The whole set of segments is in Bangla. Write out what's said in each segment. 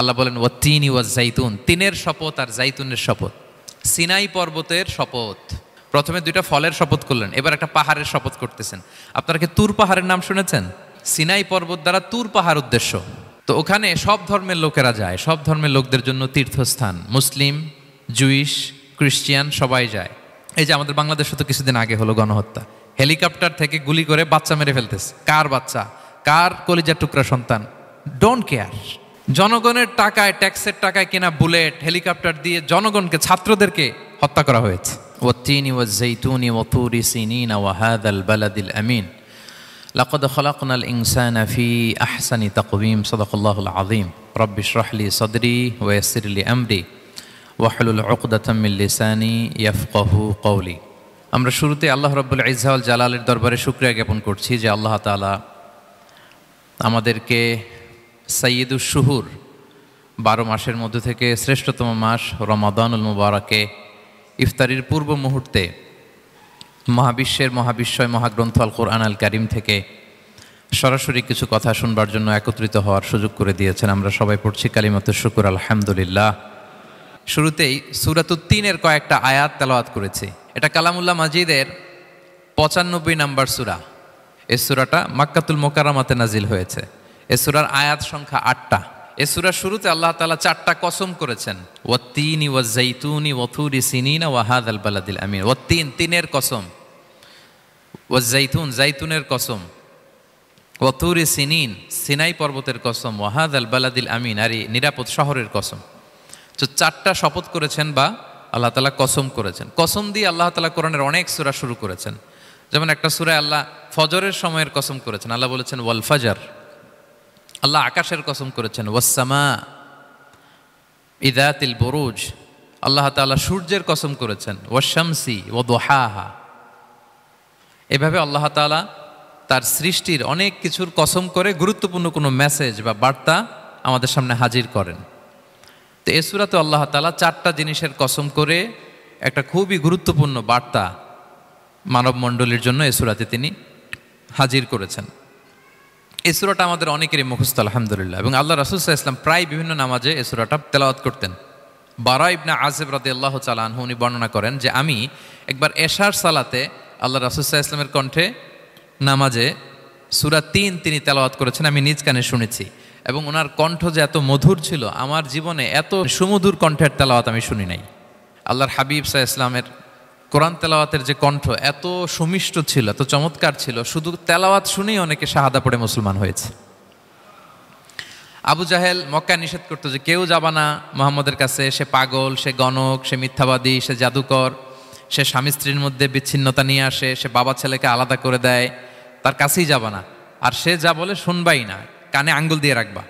আল্লাহ বলেন ওয়াত্তিনি ওয়াজ জাইতুন, তিনের শপথ আর জাইতুনের শপথ। সিনাই পর্বতের শপথ। প্রথমে দুইটা ফলের শপথ করলেন, এবার একটা পাহাড়ের শপথ করতেছেন। আপনারা কি তুর পাহাড়ের নাম শুনেছেন? সিনাই পর্বত দ্বারা তুর পাহাড় উদ্দেশ্য। তো ওখানে সব ধর্মের লোকেরা যায়, সব ধর্মের লোকদের জন্য তীর্থস্থান। মুসলিম, জুইশ, খ্রিস্টিয়ান সবাই যায়। এই যে আমাদের বাংলাদেশে তো কিছুদিন আগে হলো গণহত্যা, হেলিকপ্টার থেকে গুলি করে বাচ্চা মেরে ফেলতেছে। কার বাচ্চা, কার কলিজার টুকরা সন্তান, ডোন্ট কেয়ার। জনগণের টাকায়, ট্যাক্সের টাকায় কেনা বুলেট, হেলিকপ্টার দিয়ে জনগণকে, ছাত্রদেরকে হত্যা করা হয়েছে। ওয়াত্তিনি ওয়াজ-জাইতুনি ওয়া তুরি সিনিনা ওয়া হাযাল বালাদিল আমিন লাকাদ খালাকনাল ইনসানা ফি আহসানি তাকওয়িম সাদাকাল্লাহুল আযীম রব্বি ইশরাহ লি সাদরি ওয়া ইয়াসসির লি আমরি ওয়াহলুল উকদাতাম মিন লিসানি ইয়াফকাহু কওলি। আমরা শুরুতে আল্লাহ রাব্বুল ইজ্জা ওয়াল জালালের দরবারে শুকরিয়া জ্ঞাপন করছি যে আল্লাহ তাআলা আমাদেরকে সাইয়্যিদুশ শুহুর 12 মাসের মধ্যে থেকে শ্রেষ্ঠতম মাস রমাদানুল মুবারাকে ইফতারির পূর্ব মুহূর্তে মহাবিশ্বের মহাবিশ্বয় মহাগ্রন্থ আল কোরআন আল কারিম থেকে সরাসরি কিছু কথা শুনবার জন্য একত্রিত হওয়ার সুযোগ করে দিয়েছেন। আমরা সবাই পড়ছি কালিমাতুশ শুকর আলহামদুলিল্লাহ। শুরুতেই সূরাতুত তিনের কয়েকটা আয়াত তেলাওয়াত করেছি। এটা কালামুল্লাহ মাজিদের 95 নম্বর সূরা। এই সূরাটা মাক্কাতুল মুকাররমাতে নাজিল হয়েছে। এই সূরার আয়াত সংখ্যা 8টা। এই সূরার শুরুতে আল্লাহ তাআলা 4টা কসম করেছেন, ওয়াত্তিনি ওয়াজ-জাইতুনি ওয়া তুরি সিনিনা ওয়া হাযাল বালাদিল আমিন। ওয়াত্তিন, তিনের কসম, ওয়াজ-জাইতুন, জাইতুনের কসম, ওয়া তুরি সিনিন, সিনাই পর্বতের কসম, ওয়া হাযাল বালাদিল আমিন, আর এই নিরাপদ শহরের কসম। তো 4টা শপথ করেছেন বা আল্লাহ তাআলা কসম করেছেন। কসম দিয়ে আল্লাহ তাআলা কোরআনের অনেক সূরা শুরু করেছেন। যেমন একটা সূরায় আল্লাহ ফজরের সময়ের কসম করেছেন, আল্লাহ বলেছেন ওয়াল ফাজর। আল্লাহ আকাশের কসম করেছেন ওয়াস-সামা ইযাতিল বুরুজ। আল্লাহ তাআলা সূর্যের কসম করেছেন ওয়াশ-শামসি ওয়া দুহাহা। এভাবে আল্লাহ তাআলা তার সৃষ্টির অনেক কিছুর কসম করে গুরুত্বপূর্ণ কোনো মেসেজ বা বার্তা আমাদের সামনে হাজির করেন। তো এই সূরাতে আল্লাহ তাআলা 4টা জিনিসের কসম করে একটা খুবই গুরুত্বপূর্ণ বার্তা মানব মণ্ডলীর জন্য এই সূরাতে তিনি হাজির করেছেন। এই সূরাটা আমাদের অনেকেরই মুখস্থ আলহামদুলিল্লাহ, এবং আল্লাহ রাসূল সাল্লাল্লাহু আলাইহি ওয়াসাল্লাম প্রায় বিভিন্ন নামাজে এই সূরাটা তেলাওয়াত করতেন। বারা ইবনে আযিব রাদিয়াল্লাহু তাআলা আনহু উনি বর্ণনা করেন যে আমি একবার এশার সালাতে আল্লাহ রাসূল সাল্লাল্লাহু আলাইহি ওয়াসাল্লামের কণ্ঠে নামাজে সূরা 3 তিনি তেলাওয়াত করেছেন, আমি নিজ কানে শুনেছি। এবং ওনার কণ্ঠ যে এত মধুর ছিল, আমার জীবনে এত সুমধুর কণ্ঠের তেলাওয়াত আমি শুনি নাই। আল্লাহর হাবিব সাল্লাল্লাহু আলাইহি ওয়াসাল্লামের কোরআন তেলাওয়াতের যে কণ্ঠ এত সুমিষ্ট ছিল, এত চমৎকার ছিল, শুধু তেলাওয়াত শুনেই অনেকে শাহাদা পড়ে মুসলমান হয়েছে। আবু জাহেল মক্কায় নিষেধ করতো যে কেউ যাবা না মুহাম্মদের কাছে, সে পাগল, সে গণক, সে মিথ্যাবাদী, সে জাদুকর, সে স্বামী স্ত্রীর মধ্যে বিচ্ছিন্নতা নিয়ে আসে, সে বাবা ছেলেকে আলাদা করে দেয়, তার কাছেই যাবা না। আর সে যা বলে শুনবাই না, কানে আঙ্গুল দিয়ে রাখবা।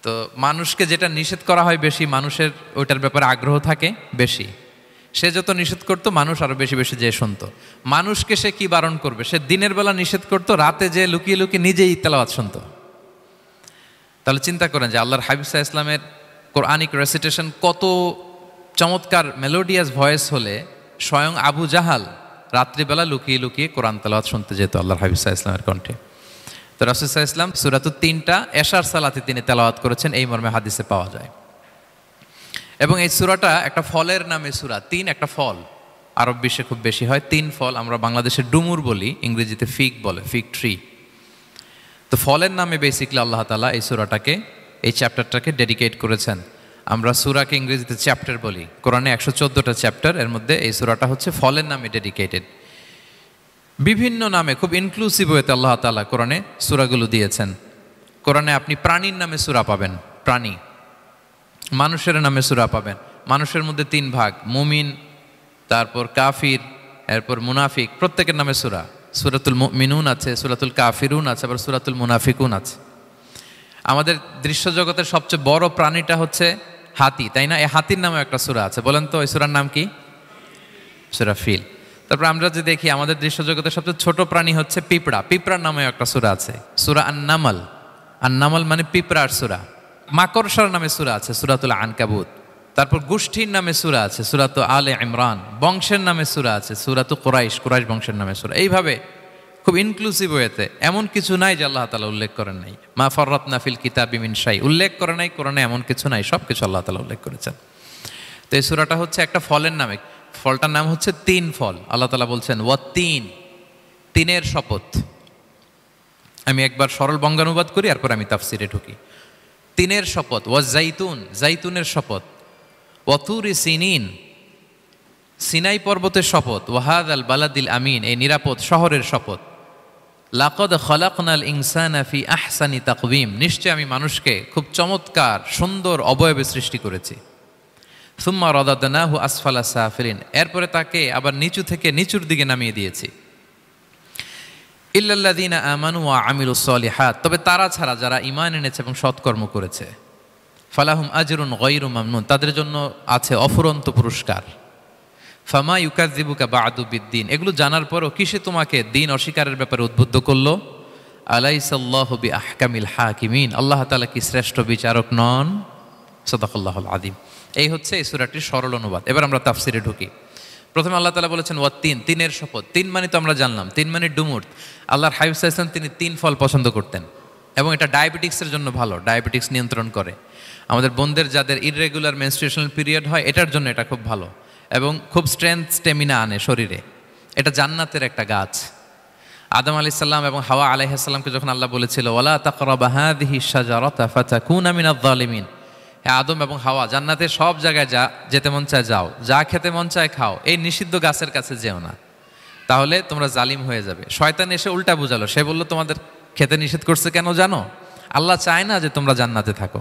তো মানুষকে যেটা নিষেধ করা হয় বেশি, মানুষের ওইটার ব্যাপারে আগ্রহ থাকে বেশি। সে যত নিষেধ করতো মানুষ আরো বেশি বেশি যে শুনতো। মানুষকে সে কি বারণ করবে, সে দিনের বেলা নিষেধ করতো, রাতে যে লুকিয়ে লুকিয়ে নিজেই তেলাওয়াত শুনতো। তাহলে চিন্তা করেন যে আল্লাহর হাবিব সাল্লাল্লাহু আলাইহি ওয়াসাল্লামের কোরআনিক রেসিটেশন কত চমৎকার মেলোডিয়াস ভয়েস হলে স্বয়ং আবু জাহাল রাত্রিবেলা লুকিয়ে লুকিয়ে কোরআন তেলাওয়াত শুনতে যেত আল্লাহর হাবিব সাল্লাল্লাহু আলাইহি ওয়াসাল্লামের কণ্ঠে। তো রাসূল সাল্লাল্লাহু আলাইহি ওয়াসাল্লাম সূরাতুত 3টা এশার সালাতে তিনি তেলাওয়াত করেছেন, এই মর্মে হাদিসে পাওয়া যায়। এবং এই সূরাটা একটা ফলের নামে সূরা। 3 একটা ফল, আরব বিশ্বে খুব বেশি হয় 3 ফল। আমরা বাংলাদেশে ডুমুর বলি, ইংরেজিতে ফিগ বলে, ফিগ ট্রি। তো ফলের নামে বেসিক্যালি আল্লাহ তাআলা এই সূরাটাকে, এই চ্যাপ্টারটাকে ডেডিকেট করেছেন। আমরা সূরাকে ইংরেজিতে চ্যাপ্টার বলি। কোরআনে 114টা চ্যাপ্টার, এর মধ্যে এই সূরাটা হচ্ছে ফলের নামে ডেডিকেটেড। বিভিন্ন নামে খুব ইনক্লুসিভ ওয়েতে আল্লাহ তাআলা কোরআনে সূরাগুলো দিয়েছেন। কোরআনে আপনি প্রাণীর নামে সূরা পাবেন, প্রাণী। মানুষের নামে সূরা পাবেন। মানুষের মধ্যে 3 ভাগ, মুমিন, তারপর কাফির, এরপর মুনাফিক, প্রত্যেকের নামে সূরা। সূরাতুল মুমিনুন আছে, সূরাতুল কাফিরুন আছে, আবার সূরাতুল মুনাফিকুন আছে। আমাদের দৃশ্য জগতের সবচেয়ে বড় প্রাণীটা হচ্ছে হাতি, তাই না? এই হাতির নামে একটা সূরা আছে, বলেন তো এই সূরার নাম কি? সূরা ফিল। তারপর আমরা যে দেখি আমাদের দৃশ্য জগতের সবচেয়ে ছোট প্রাণী হচ্ছে পিঁপড়া, পিঁপড়ার নামে একটা সূরা আছে, সূরা আন-নামল। আন-নামল মানে পিঁপড়ার সূরা। মাকড়সার নামে সূরা আছে, সূরাতুল আনকাবুত। তারপর গোষ্ঠীর নামে সূরা আছে, সূরাতুল আলে ইমরান। বংশের নামে সূরা আছে, সূরাতুল কুরাইশ, কুরাইশ বংশের নামে সূরা। এইভাবে খুব ইনক্লুসিভ ওয়েতে, এমন কিছু নাই যে আল্লাহ তাআলা উল্লেখ করেন নাই। মা ফাররাতনা ফিল কিতাবি মিন শাই, উল্লেখ করে নাই কোরআনে এমন কিছু নাই, সব কিছু আল্লাহ তাআলা উল্লেখ করেছেন। তো এই সূরাটা হচ্ছে একটা ফলের নামে, ফলটার নাম হচ্ছে তিন ফল। আল্লাহ তাআলা বলছেন ওয়াত্তিন, তিনের শপথ। আমি একবার সরল বঙ্গানুবাদ করি, এরপর আমি তাফসিরে ঢুকি। তিনের শপথ, ওয়াজাইতুন, জাইতুনের শপথ, ওয়াতুরি সিনিন, সিনাই পর্বতের শপথ, ওয়াহাদাল বালাদিল আমিন, এই নিরাপদ শহরের শপথ, লাকদ খলাকনাল ইনসানা ফি আহসানি তাকওয়িম, নিশ্চয় আমি মানুষকে খুব চমৎকার সুন্দর অবয়বে সৃষ্টি করেছি। সুম্মা রাদাদনাহু আসফালা সাফিলিন, এরপরে তাকে আবার নিচু থেকে নিচুর দিকে নামিয়ে দিয়েছি। ইল্লাল্লাযীনা আমানু ওয়া আমিলুস সলিহাত, তবে তারা ছাড়া যারা ঈমান এনেছে এবং সৎকর্ম করেছে, ফালাহুম আজরুন গায়রু মামনুন, তাদের জন্য আছে অফুরন্ত পুরস্কার। ফামা ইউকাযযিবুকা বা'দু বিদ্দিন, এগুলো জানার পরও কিসে তোমাকে দিন অস্বীকারের ব্যাপারে উদ্বুদ্ধ করলো? আলাইসাল্লাহু বিআহকামিল হাকিমিন, আল্লাহ তাআলা কি শ্রেষ্ঠ বিচারক নন? সাদাকাল্লাহুল আযীম। এই হচ্ছে এই সূরাটির সরল অনুবাদ। এবার আমরা তাফসিরে ঢুকি। প্রথমে আল্লাহ তাআলা বলেছেন ওয়াত্তিন, তিনের শপথ। তিন মানে তো আমরা জানলাম, তিন মানে ডুমুর। আল্লাহর হাবিব সাল্লাল্লাহু আলাইহি ওয়াসাল্লাম তিনি তিন ফল পছন্দ করতেন, এবং এটা ডায়াবেটিক্সের জন্য ভালো, ডায়াবেটিক্স নিয়ন্ত্রণ করে। আমাদের বোনদের যাদের ইররেগুলার মেনস্ট্রুয়েশনাল পিরিয়ড হয়, এটার জন্য এটা খুব ভালো, এবং খুব স্ট্রেংথ স্টেমিনা আনে শরীরে। এটা জান্নাতের একটা গাছ। আদম আলাইহিস সালাম এবং হাওয়া আলাইহিস সালামকে যখন আল্লাহ বলেছিল ওয়ালা তাকরাবা হাযিহি শাজারাতা ফাতাকুনা মিনাজ জালিমিন, হ্যাঁ আদম এবং হাওয়া, জান্নাতের সব জায়গায় যেতে মন চায় যাও, যা খেতে মন চায় খাও, এই নিষিদ্ধ গাছের কাছে যেও না, তাহলে তোমরা জালিম হয়ে যাবে। শয়তান এসে উল্টা বুঝালো, সে বলল তোমাদের খেতে নিষেধ করছে কেন জানো? আল্লাহ চায় না যে তোমরা জান্নাতে থাকো,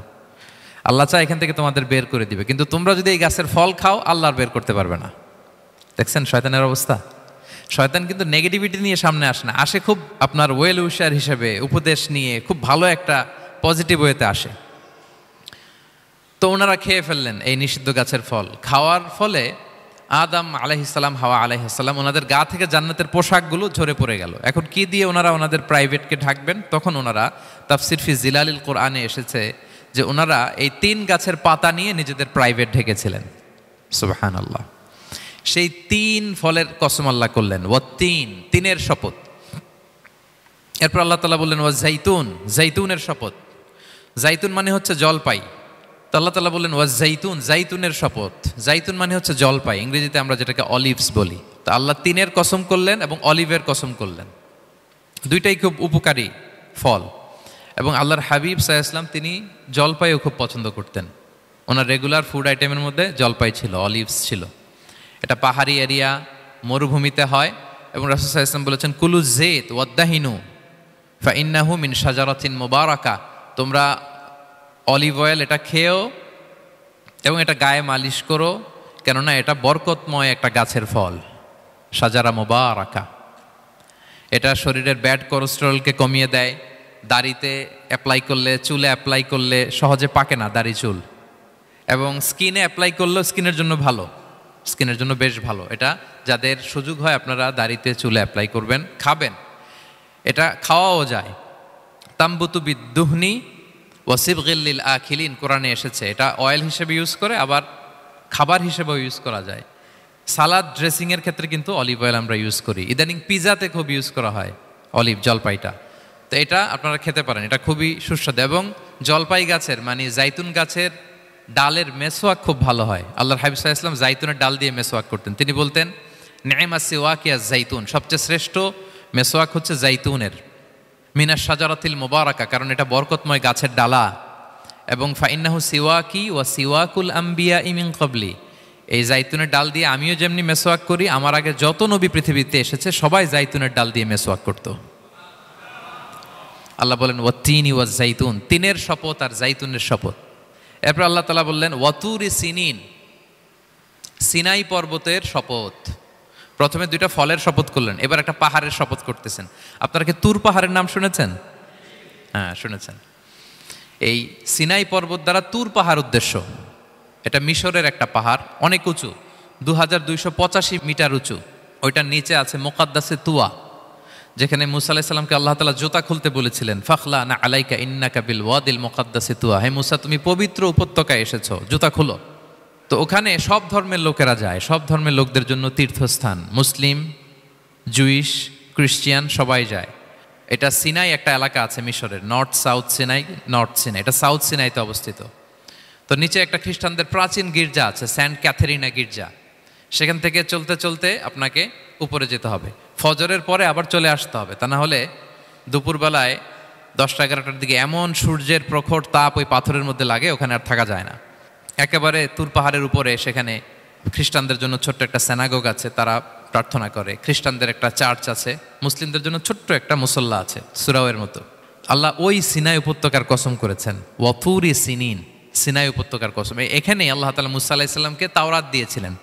আল্লাহ চায় এখান থেকে তোমাদের বের করে দিবে, কিন্তু তোমরা যদি এই গাছের ফল খাও আল্লাহ আর বের করতে পারবে না। দেখছেন শয়তানের অবস্থা? শয়তান কিন্তু নেগেটিভিটি নিয়ে সামনে আসে না, আসে খুব আপনার ওয়েল উইশার হিসেবে, উপদেশ নিয়ে, খুব ভালো একটা পজিটিভ ওয়েতে আসে। তো ওনারা খেয়ে ফেললেন এই নিষিদ্ধ গাছের ফল। খাওয়ার ফলে আদম আলাইহিস সালাম, হাওয়া আলাইহিস সালাম, ওনাদের গা থেকে জান্নাতের পোশাকগুলো ঝরে পড়ে গেল। এখন কি দিয়ে ওনারা ওনাদের প্রাইভেটকে ঢাকবেন? তখন ওনারা, তাফসির ফি জিলালিল কোরআনে এসেছে যে ওনারা এই তিন গাছের পাতা নিয়ে নিজেদের প্রাইভেট ঢেকেছিলেন। সুবহানাল্লাহ। সেই তিন ফলের কসম আল্লাহ করলেন, ওয়াত্তিন, তিনের শপথ। এরপর আল্লাহ তাআলা বললেন ওয়াজাইতুন, জাইতুনের শপথ। জাইতুন মানে হচ্ছে জলপাই। তো আল্লাহ তাআলা বললেন ওয়াজাইতুন, জাইতুনের শপথ। জাইতুন মানে হচ্ছে জলপাই, ইংরেজিতে আমরা যেটাকে অলিভস বলি। তো আল্লাহ তিনের কসম করলেন এবং অলিভের কসম করলেন। দুইটাই খুব উপকারী ফল, এবং আল্লাহর হাবিব সাল্লাল্লাহু আলাইহি ওয়াসাল্লাম তিনি জলপাইও খুব পছন্দ করতেন। ওনার রেগুলার ফুড আইটেমের মধ্যে জলপাই ছিল, অলিভস ছিল। এটা পাহাড়ি এরিয়া, মরুভূমিতে হয়, এবং রাসূল সাল্লাল্লাহু আলাইহি ওয়াসাল্লাম বলেছেন কুলু যাইত ওয়াদ্দাহিনু ফাইন্নাহু মিন শাজারাতিন মুবারাকা, তোমরা অলিভ অয়েল এটা খেও এবং এটা গায়ে মালিশ করো, কেননা এটা বরকতময় একটা গাছের ফল, শাজারা মুবারাকা। এটা শরীরের ব্যাড কোলেস্টেরলকে কমিয়ে দেয়, দাড়িতে অ্যাপ্লাই করলে, চুলে অ্যাপ্লাই করলে সহজে পাকে না দাড়ি চুল, এবং স্কিনে অ্যাপ্লাই করলেও স্কিনের জন্য ভালো, স্কিনের জন্য বেশ ভালো। এটা যাদের সুযোগ হয় আপনারা দাড়িতে চুলে অ্যাপ্লাই করবেন, খাবেন, এটা খাওয়াও যায়। তাম্বুতু বিদ্দুহনি ওয়াসিবগিল লিল আখিলিন, কোরআনে এসেছে। এটা অয়েল হিসেবে ইউজ করে, আবার খাবার হিসেবেও ইউজ করা যায়। সালাদ ড্রেসিংয়ের ক্ষেত্রে কিন্তু অলিভ অয়েল আমরা ইউজ করি, ইদানিং পিজাতে খুব ইউজ করা হয় অলিভ, জলপাইটা। তো এটা আপনারা খেতে পারেন, এটা খুবই সুস্বাদু। এবং জলপাই গাছের মানে জাইতুন গাছের ডালের মেসওয়াক খুব ভালো হয়। আল্লাহর হাবিব সাল্লাল্লাহু আলাইহি ওয়াসাল্লাম জাইতুনের ডাল দিয়ে মেসওয়াক করতেন। তিনি বলতেন নি'মা সিওয়াকিয়া জাইতুন, সবচেয়ে শ্রেষ্ঠ মেসওয়াক হচ্ছে জাইতুনের, মিনাশ শাজারাতিল মুবারাকা, কারণ এটা বরকতময় গাছের ডালা। এবং ফাইন্নাহু সিওয়াকি ওয়া সিওয়াকুল আম্বিয়া মিন ক্বাবলি, এই জাইতুনের ডাল দিয়ে আমিও যেমনি মেসওয়াক করি, আমার আগে যত নবী পৃথিবীতে এসেছে সবাই জাইতুনের ডাল দিয়ে মেসওয়াক করত। আল্লাহ বলেন ওয়াত্তিনি ওয়াজ জাইতুন, তিনের শপথ আর জাইতুনের শপথ। এরপর আল্লাহ তাআলা বললেন ওয়াতুরি সিনিন, সিনাই পর্বতের শপথ। প্রথমে দুইটা ফলের শপথ করলেন, এবার একটা পাহাড়ের শপথ করতেছেন। আপনারা কি তুর পাহাড়ের নাম শুনেছেন? হ্যাঁ শুনেছেন। এই সিনাই পর্বত দ্বারা তুর পাহাড় উদ্দেশ্য। এটা মিশরের একটা পাহাড়, অনেক উঁচু, 2285 মিটার উঁচু। ওইটার নিচে আছে মুকাদ্দাসে তুয়া, যেখানে মুসা আলাইহিস সালামকে আল্লাহ তাআলা জুতা খুলতে বলেছিলেন, ফাখলা না আলাইকা ইন্নাকা বিল ওয়াদিল মুকাদ্দাসে তুয়া, হে মুসা তুমি পবিত্র উপত্যকায় এসেছো, জুতা খুলো। তো ওখানে সব ধর্মের লোকেরা যায়, সব ধর্মের লোকদের জন্য তীর্থস্থান, মুসলিম, জুইশ, ক্রিশ্চিয়ান সবাই যায়। এটা সিনাই একটা এলাকা আছে মিশরের, north south Sinai, north Sinai, এটা সাউথ সিনাইতে অবস্থিত। তো নিচে একটা খ্রিস্টানদের প্রাচীন গির্জা আছে, সেন্ট ক্যাথেরিনা গির্জা। সেখান থেকে চলতে চলতে আপনাকে উপরে যেতে হবে, ফজরের পরে আবার চলে আসতে হবে, তা না হলে দুপুরবেলায় 10টা-11টার দিকে এমন সূর্যের প্রখর তাপ ওই পাথরের মধ্যে লাগে, ওখানে আর থাকা যায় না। একেবারে তুর পাহাড়ের উপরে সেখানে খ্রিস্টানদের জন্য ছোট্ট একটা সেনাগোগ আছে, তারা প্রার্থনা করে। খ্রিস্টানদের একটা চার্চ আছে, মুসলিমদের জন্য ছোট্ট একটা মুসল্লা আছে সুরাওয়ের মতো। আল্লাহ ওই সিনাই উপত্যকার কসম করেছেন, ওয়াতুরি সিনিন, সিনাই উপত্যকার কসম। এখানেই আল্লাহ তাআলা মুসা আলাইহিস সালামকে তাওরাত দিয়েছিলেন,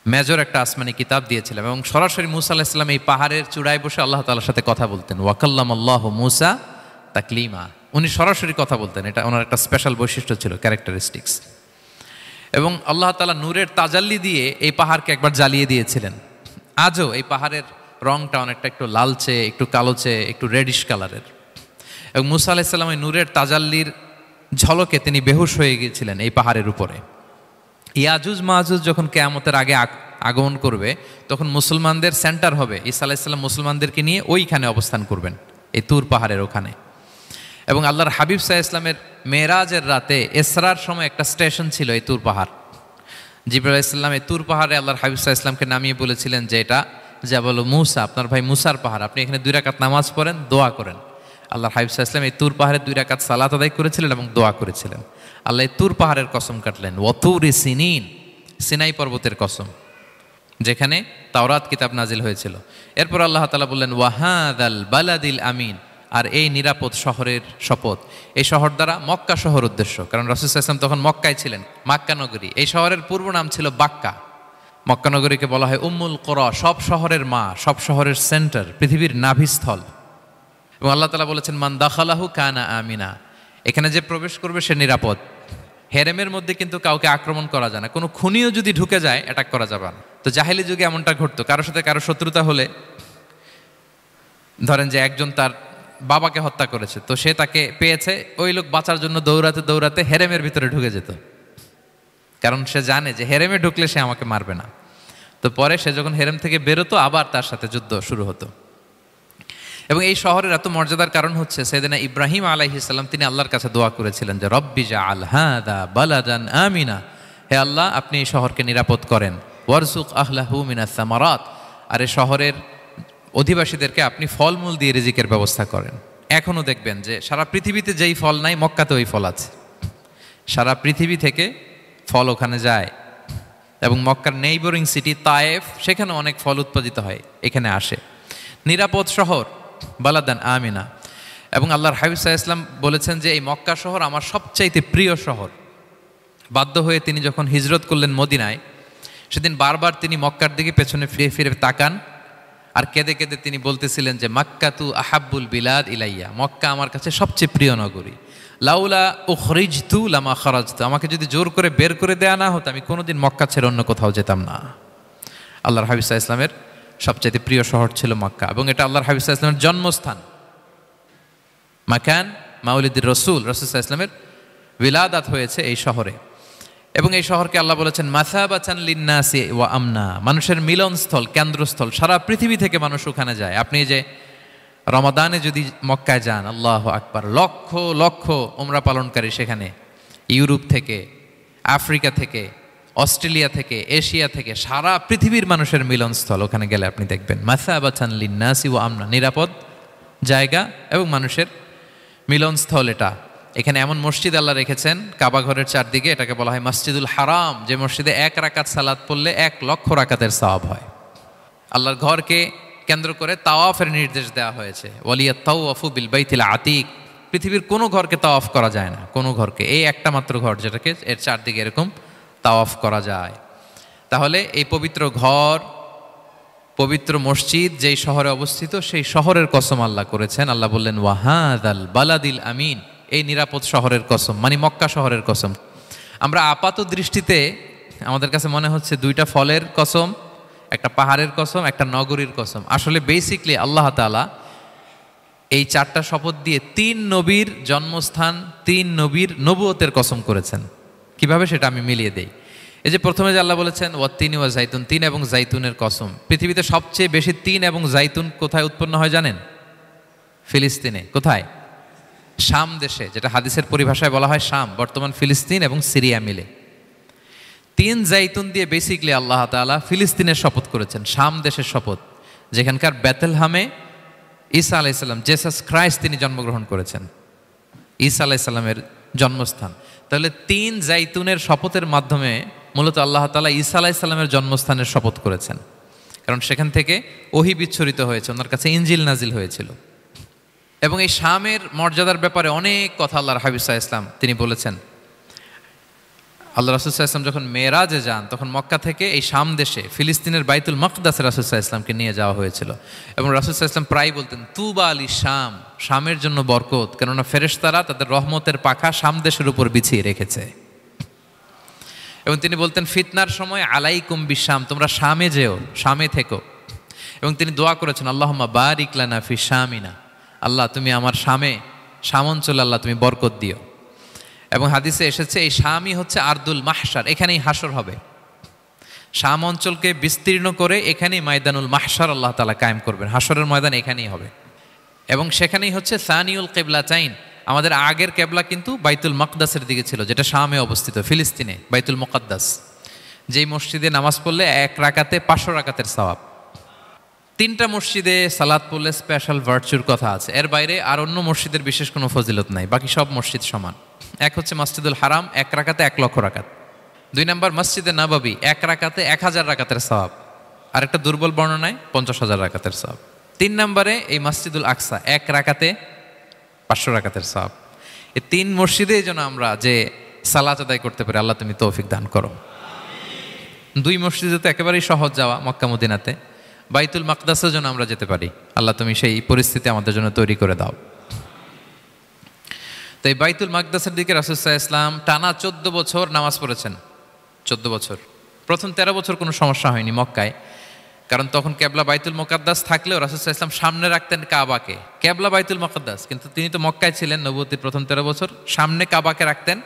মেজর একটা আসমানি কিতাব দিয়েছিলেন, এবং সরাসরি মুসা আলাইহিস সালাম এই পাহাড়ের চূড়ায় বসে আল্লাহ তাআলার সাথে কথা বলতেন। ওয়াকাল্লামাল্লাহু মুসা তাকলিমা, উনি সরাসরি কথা বলতেন, এটা ওনার একটা স্পেশাল বৈশিষ্ট্য ছিল, ক্যারেক্টারিস্টিক্স। এবং আল্লাহ তাআলা নূরের তাজাল্লি দিয়ে এই পাহাড়কে একবার জ্বালিয়ে দিয়েছিলেন। আজও এই পাহাড়ের রংটা অনেকটা একটু লালচে, একটু কালোচে, একটু রেডিশ কালারের। এবং মুসা আলাইহিস সালাম এই নূরের তাজাল্লির ঝলকে তিনি বেহুশ হয়ে গিয়েছিলেন এই পাহাড়ের উপরে। ইয়াজুজ মাহাজুজ যখন কিয়ামতের আগে আগমন করবে, তখন মুসলমানদের সেন্টার হবে। ঈসা আলাইহিস সালাম মুসলমানদেরকে নিয়ে ওইখানে অবস্থান করবেন, এই তুর পাহাড়ের ওখানে। এবং আল্লাহর হাবিব সাল্লাল্লাহু আলাইহি ওয়াসাল্লামের মেরাজের রাতে ইসরার সময় একটা স্টেশন ছিল এই তুর পাহাড়। জিবরাইল আলাইহিস সালাম এই তুর পাহাড়ে আল্লাহর হাবিব সাল্লাল্লাহু আলাইহি ওয়াসাল্লামকে নামিয়ে বলেছিলেন যে এটা জাবাল মুসা, আপনার ভাই মুসার পাহাড়, আপনি এখানে 2 রাকাত নামাজ পড়েন, দোয়া করেন। আল্লাহর হাবিব সাল্লাল্লাহু আলাইহি ওয়াসাল্লাম এই তুর পাহাড়ে 2 রাকাত সালাত আদায় করেছিলেন এবং দোয়া করেছিলেন। আল্লাহ এই তুর পাহাড়ের কসম কাটলেন, ওয়াতুরি সিনিন, সিনাই পর্বতের কসম, যেখানে তাওরাত কিতাব নাজিল হয়েছিল। এরপর আল্লাহ তাআলা বললেন, ওয়াহাদাল বালাদিল আমিন, আর এই নিরাপদ শহরের শপথ। এই শহর দ্বারা মক্কা শহর উদ্দেশ্য, কারণ রাসূল সাল্লাল্লাহু আলাইহি ওয়াসাল্লাম তখন মক্কায় ছিলেন, মক্কা নগরী। এই শহরের পূর্ব নাম ছিল বাক্কা। মক্কা নগরীকে বলা হয় উম্মুল কুরা, সব শহরের মা, সব শহরের সেন্টার, পৃথিবীর নাভিস্থল। এবং আল্লাহ তাআলা বলেছেন, মান দাখালাহু কানা আমিনা, এখানে যে প্রবেশ করবে সে নিরাপদ। হেরেমের মধ্যে কিন্তু কাউকে আক্রমণ করা যায় না, কোনো খুনিও যদি ঢুকে যায় অ্যাটাক করা যাবে না। তো জাহেলি যুগে এমনটা ঘটতো, কারোর সাথে কারো শত্রুতা হলে, ধরেন যে একজন তার বাবাকে হত্যা করেছে, তো সে তাকে পেয়েছে, ওই লোক বাঁচার জন্য দৌড়াতে দৌড়াতে হেরেমের ভিতরে ঢুকে যেত, কারণ সে জানে যে হেরেমে ঢুকলে সে আমাকে মারবে না। তো পরে সে যখন হেরেম থেকে বেরোতো, আবার তার সাথে যুদ্ধ শুরু হতো। এবং এই শহরের এত মর্যাদার কারণ হচ্ছে, সাইয়েদনা ইব্রাহিম আলাইহিস সালাম তিনি আল্লাহর কাছে দোয়া করেছিলেন যে রব্বি জাআল হাদা বালাদান আমিনা, হে আল্লাহ আপনি এই শহরকে নিরাপদ করেন, ওয়ারযুক আহলাহু মিনাস সামারাত, আর এই শহরের অধিবাসীদেরকে আপনি ফলমূল দিয়ে রিজিকের ব্যবস্থা করেন। এখনও দেখবেন যে সারা পৃথিবীতে যেই ফল নাই, মক্কাতে ওই ফল আছে। সারা পৃথিবী থেকে ফল ওখানে যায়, এবং মক্কার নেইবরিং সিটি তায়েফ, সেখানে অনেক ফল উৎপাদিত হয়, এখানে আসে। নিরাপদ শহর, বালাদান আমিনা। এবং আল্লাহর হাবিব সাল্লাল্লাহু আলাইহি ওয়াসাল্লাম বলেছেন যে এই মক্কা শহর আমার সবচাইতে প্রিয় শহর। বাধ্য হয়ে তিনি যখন হিজরত করলেন মদিনায়, সেদিন বারবার তিনি মক্কার দিকে পেছনে ফিরে ফিরে তাকান, আর কেঁদে কেঁদে তিনি বলতেছিলেন যে মাক্কাতু আহাব্বুল বিলাদ ইলাইয়া, মক্কা আমার কাছে সবচেয়ে প্রিয় নগরী। লাউলা উখরিজতু লামা খারাজতু, আমাকে যদি জোর করে বের করে দেয়া না হতো, আমি কোনোদিন মক্কা ছেড়ে অন্য কোথাও যেতাম না। আল্লাহর হাবিব সাল্লাল্লাহু আলাইহি ওয়াসাল্লামের সবচেয়ে প্রিয় শহর ছিল মক্কা, এবং এটা আল্লাহর হাবিব সাল্লাল্লাহু আলাইহি ওয়াসাল্লামের জন্মস্থান, মাকান মাউলিদির রাসূল, রাসূল সাল্লাল্লাহু আলাইহি ওয়াসাল্লামের বিলাদাত হয়েছে এই শহরে। এবং এই শহরকে আল্লাহ বলেছেন মাসাবাতান লিন্নাসি ওয়া আমনা, মানুষের মিলনস্থল, কেন্দ্রস্থল, সারা পৃথিবী থেকে মানুষ ওখানে যায়। আপনি যে রমাদানে যদি মক্কায় যান, আল্লাহু আকবার, লক্ষ লক্ষ উমরা পালনকারী সেখানে, ইউরোপ থেকে, আফ্রিকা থেকে, অস্ট্রেলিয়া থেকে, এশিয়া থেকে, সারা পৃথিবীর মানুষের মিলনস্থল। ওখানে গেলে আপনি দেখবেন মাসাবাতান লিন্নাসি ওয়া আমনা, নিরাপদ জায়গা এবং মানুষের মিলনস্থল। এটা এখানে এমন মসজিদ আল্লাহ রেখেছেন কাবা ঘরের চারদিকে, এটাকে বলা হয় মসজিদুল হারাম, যে মসজিদে 1 রাকাত সালাত পড়লে 1 লক্ষ রাকাতের সওয়াব হয়। আল্লাহর ঘরকে কেন্দ্র করে তাওয়াফের নির্দেশ দেওয়া হয়েছে, ওয়ালিয়াত তাওয়াফু বিল বাইতিল আতিক, পৃথিবীর কোনো ঘরকে তাওয়াফ করা যায় না, কোনো ঘরকে, এই একটা মাত্র ঘর যেটাকে এর চারদিকে এরকম তাওয়াফ করা যায়। তাহলে এই পবিত্র ঘর, পবিত্র মসজিদ যেই শহরে অবস্থিত, সেই শহরের কসম আল্লাহ করেছেন। আল্লাহ বললেন ওয়াহাদাল বালাদিল আমিন, এই নিরাপদ শহরের কসম, মানে মক্কা শহরের কসম। আমরা আপাত দৃষ্টিতে আমাদের কাছে মনে হচ্ছে 2টা ফলের কসম, একটা পাহাড়ের কসম, একটা নগরীর কসম। আসলে বেসিকলি আল্লাহ তাআলা এই 4টা শপথ দিয়ে 3 নবীর জন্মস্থান, 3 নবীর নবুয়তের কসম করেছেন। কিভাবে সেটা আমি মিলিয়ে দেই। এই যে প্রথমে যে আল্লাহ বলেছেন ওয়াত্তিনি ওয়া জাইতুন, তিন এবং জাইতুনের কসম। পৃথিবীতে সবচেয়ে বেশি তিন এবং জাইতুন কোথায় উৎপন্ন হয় জানেন? ফিলিস্তিনে। কোথায়? শাম দেশে, যেটা হাদিসের পরিভাষায় বলা হয় শাম, বর্তমান ফিলিস্তিন এবং সিরিয়া মিলে। তিন জাইতুন দিয়ে বেসিকলি আল্লাহ তাআলা ফিলিস্তিনের শপথ করেছেন, শাম দেশের শপথ, যেখানকার বেথলহামে ঈসা আলাইহিস সালাম, জেসাস ক্রাইস্ট, তিনি জন্মগ্রহণ করেছেন, ঈসা আলাইহিস সালামের জন্মস্থান। তাহলে তিন জাইতুনের শপথের মাধ্যমে মূলত আল্লাহ তাআলা ঈসা আলাইহিস সালামের জন্মস্থানের শপথ করেছেন, কারণ সেখান থেকে ওহী বিচ্ছুরিত হয়েছে, ওনার কাছে ইনজিল নাজিল হয়েছিল। এবং এই শামের মর্যাদার ব্যাপারে অনেক কথা আল্লাহর হাবিব সাল্লাল্লাহু আলাইহি ওয়াসাল্লাম তিনি বলেছেন। আল্লাহ রাসূল সাল্লাল্লাহু আলাইহি ওয়াসাল্লাম যখন মেরাজে যান, তখন মক্কা থেকে এই শাম দেশে ফিলিস্তিনের বাইতুল মাকদাসে রাসূল সাল্লাল্লাহু আলাইহি ওয়াসাল্লামকে নিয়ে যাওয়া হয়েছিল। এবং রাসূল সাল্লাল্লাহু আলাইহি ওয়াসাল্লাম প্রায় বলতেন তুবা আলি শাম, শামের জন্য বরকত, কেননা ফেরেশতারা তাদের রহমতের পাখা শাম দেশের উপর বিছিয়ে রেখেছে। এবং তিনি বলতেন ফিতনার সময় আলাইকুম বিশাম, তোমরা শামে যেও, শামে থেকো। এবং তিনি দোয়া করেছেন আল্লাহুম্মা বারিক লানা ফি শামিনা, আল্লাহ তুমি আমার শামে, শাম অঞ্চলে আল্লাহ তুমি বরকত দিও। এবং হাদিসে এসেছে এই শামই হচ্ছে আরদুল মাহশার, এখানেই হাসর হবে। শাম অঞ্চলকে বিস্তীর্ণ করে এখানেই ময়দানুল মাহশার আল্লাহ তাআলা কায়েম করবেন, হাসরের ময়দান এখানেই হবে। এবং সেখানেই হচ্ছে সানিউল কিবলাতাইন, আমাদের আগের কেবলা কিন্তু বাইতুল মাকদাসের দিকে ছিল, যেটা শামে অবস্থিত, ফিলিস্তিনে বাইতুল মুকাদ্দাস, যেই মসজিদে নামাজ পড়লে এক রাকাতে 500 রাকাতের সওয়াব। তিনটা মসজিদে সালাত পড়লে স্পেশাল ভার্চুর কথা আছে, এর বাইরে আর অন্য মসজিদের বিশেষ কোনো ফজিলত নাই, বাকি সব মসজিদ সমান। এক হচ্ছে মসজিদুল হারাম, এক রাকাতে 1,00,000 রাকাত। 2 নম্বর মসজিদে নববী, এক রাকাতে 1000 রাকাতের সওয়াব, আর একটা দুর্বল বর্ণনায় 50,000 রাকাতের সওয়াব। 3 নম্বরে এই মসজিদুল আকসা, এক রাকাতে 500 রাকাতের সওয়াব। এই 3 মসজিদে যেন আমরা যে সালাত আদায় করতে পারি, আল্লাহ তুমি তৌফিক দান করো। 2 মসজিদে তো একেবারেই সহজ যাওয়া, মক্কা মদিনাতে। বাইতুল মাকদাসেও যেন আমরা যেতে পারি, আল্লাহ তুমি সেই পরিস্থিতি আমাদের জন্য তৈরি করে দাও। তো এই বাইতুল মাকদাসের দিকে রাসূল সাল্লাল্লাহু আলাইহি ওয়াসাল্লাম টানা 14 বছর নামাজ পড়েছেন। 14 বছর। প্রথম 13 বছর কোনো সমস্যা হয়নি মক্কায়, কারণ তখন কেবলা বাইতুল মুকাদ্দাস থাকলেও রাসূল সাল্লাল্লাহু আলাইহি ওয়াসাল্লাম সামনে রাখতেন কাবাকে, কেবলা বাইতুল মুকাদ্দাস, কিন্তু তিনি তো মক্কায় ছিলেন নবুয়তির প্রথম 13 বছর, সামনে কাবাকে রাখতেন,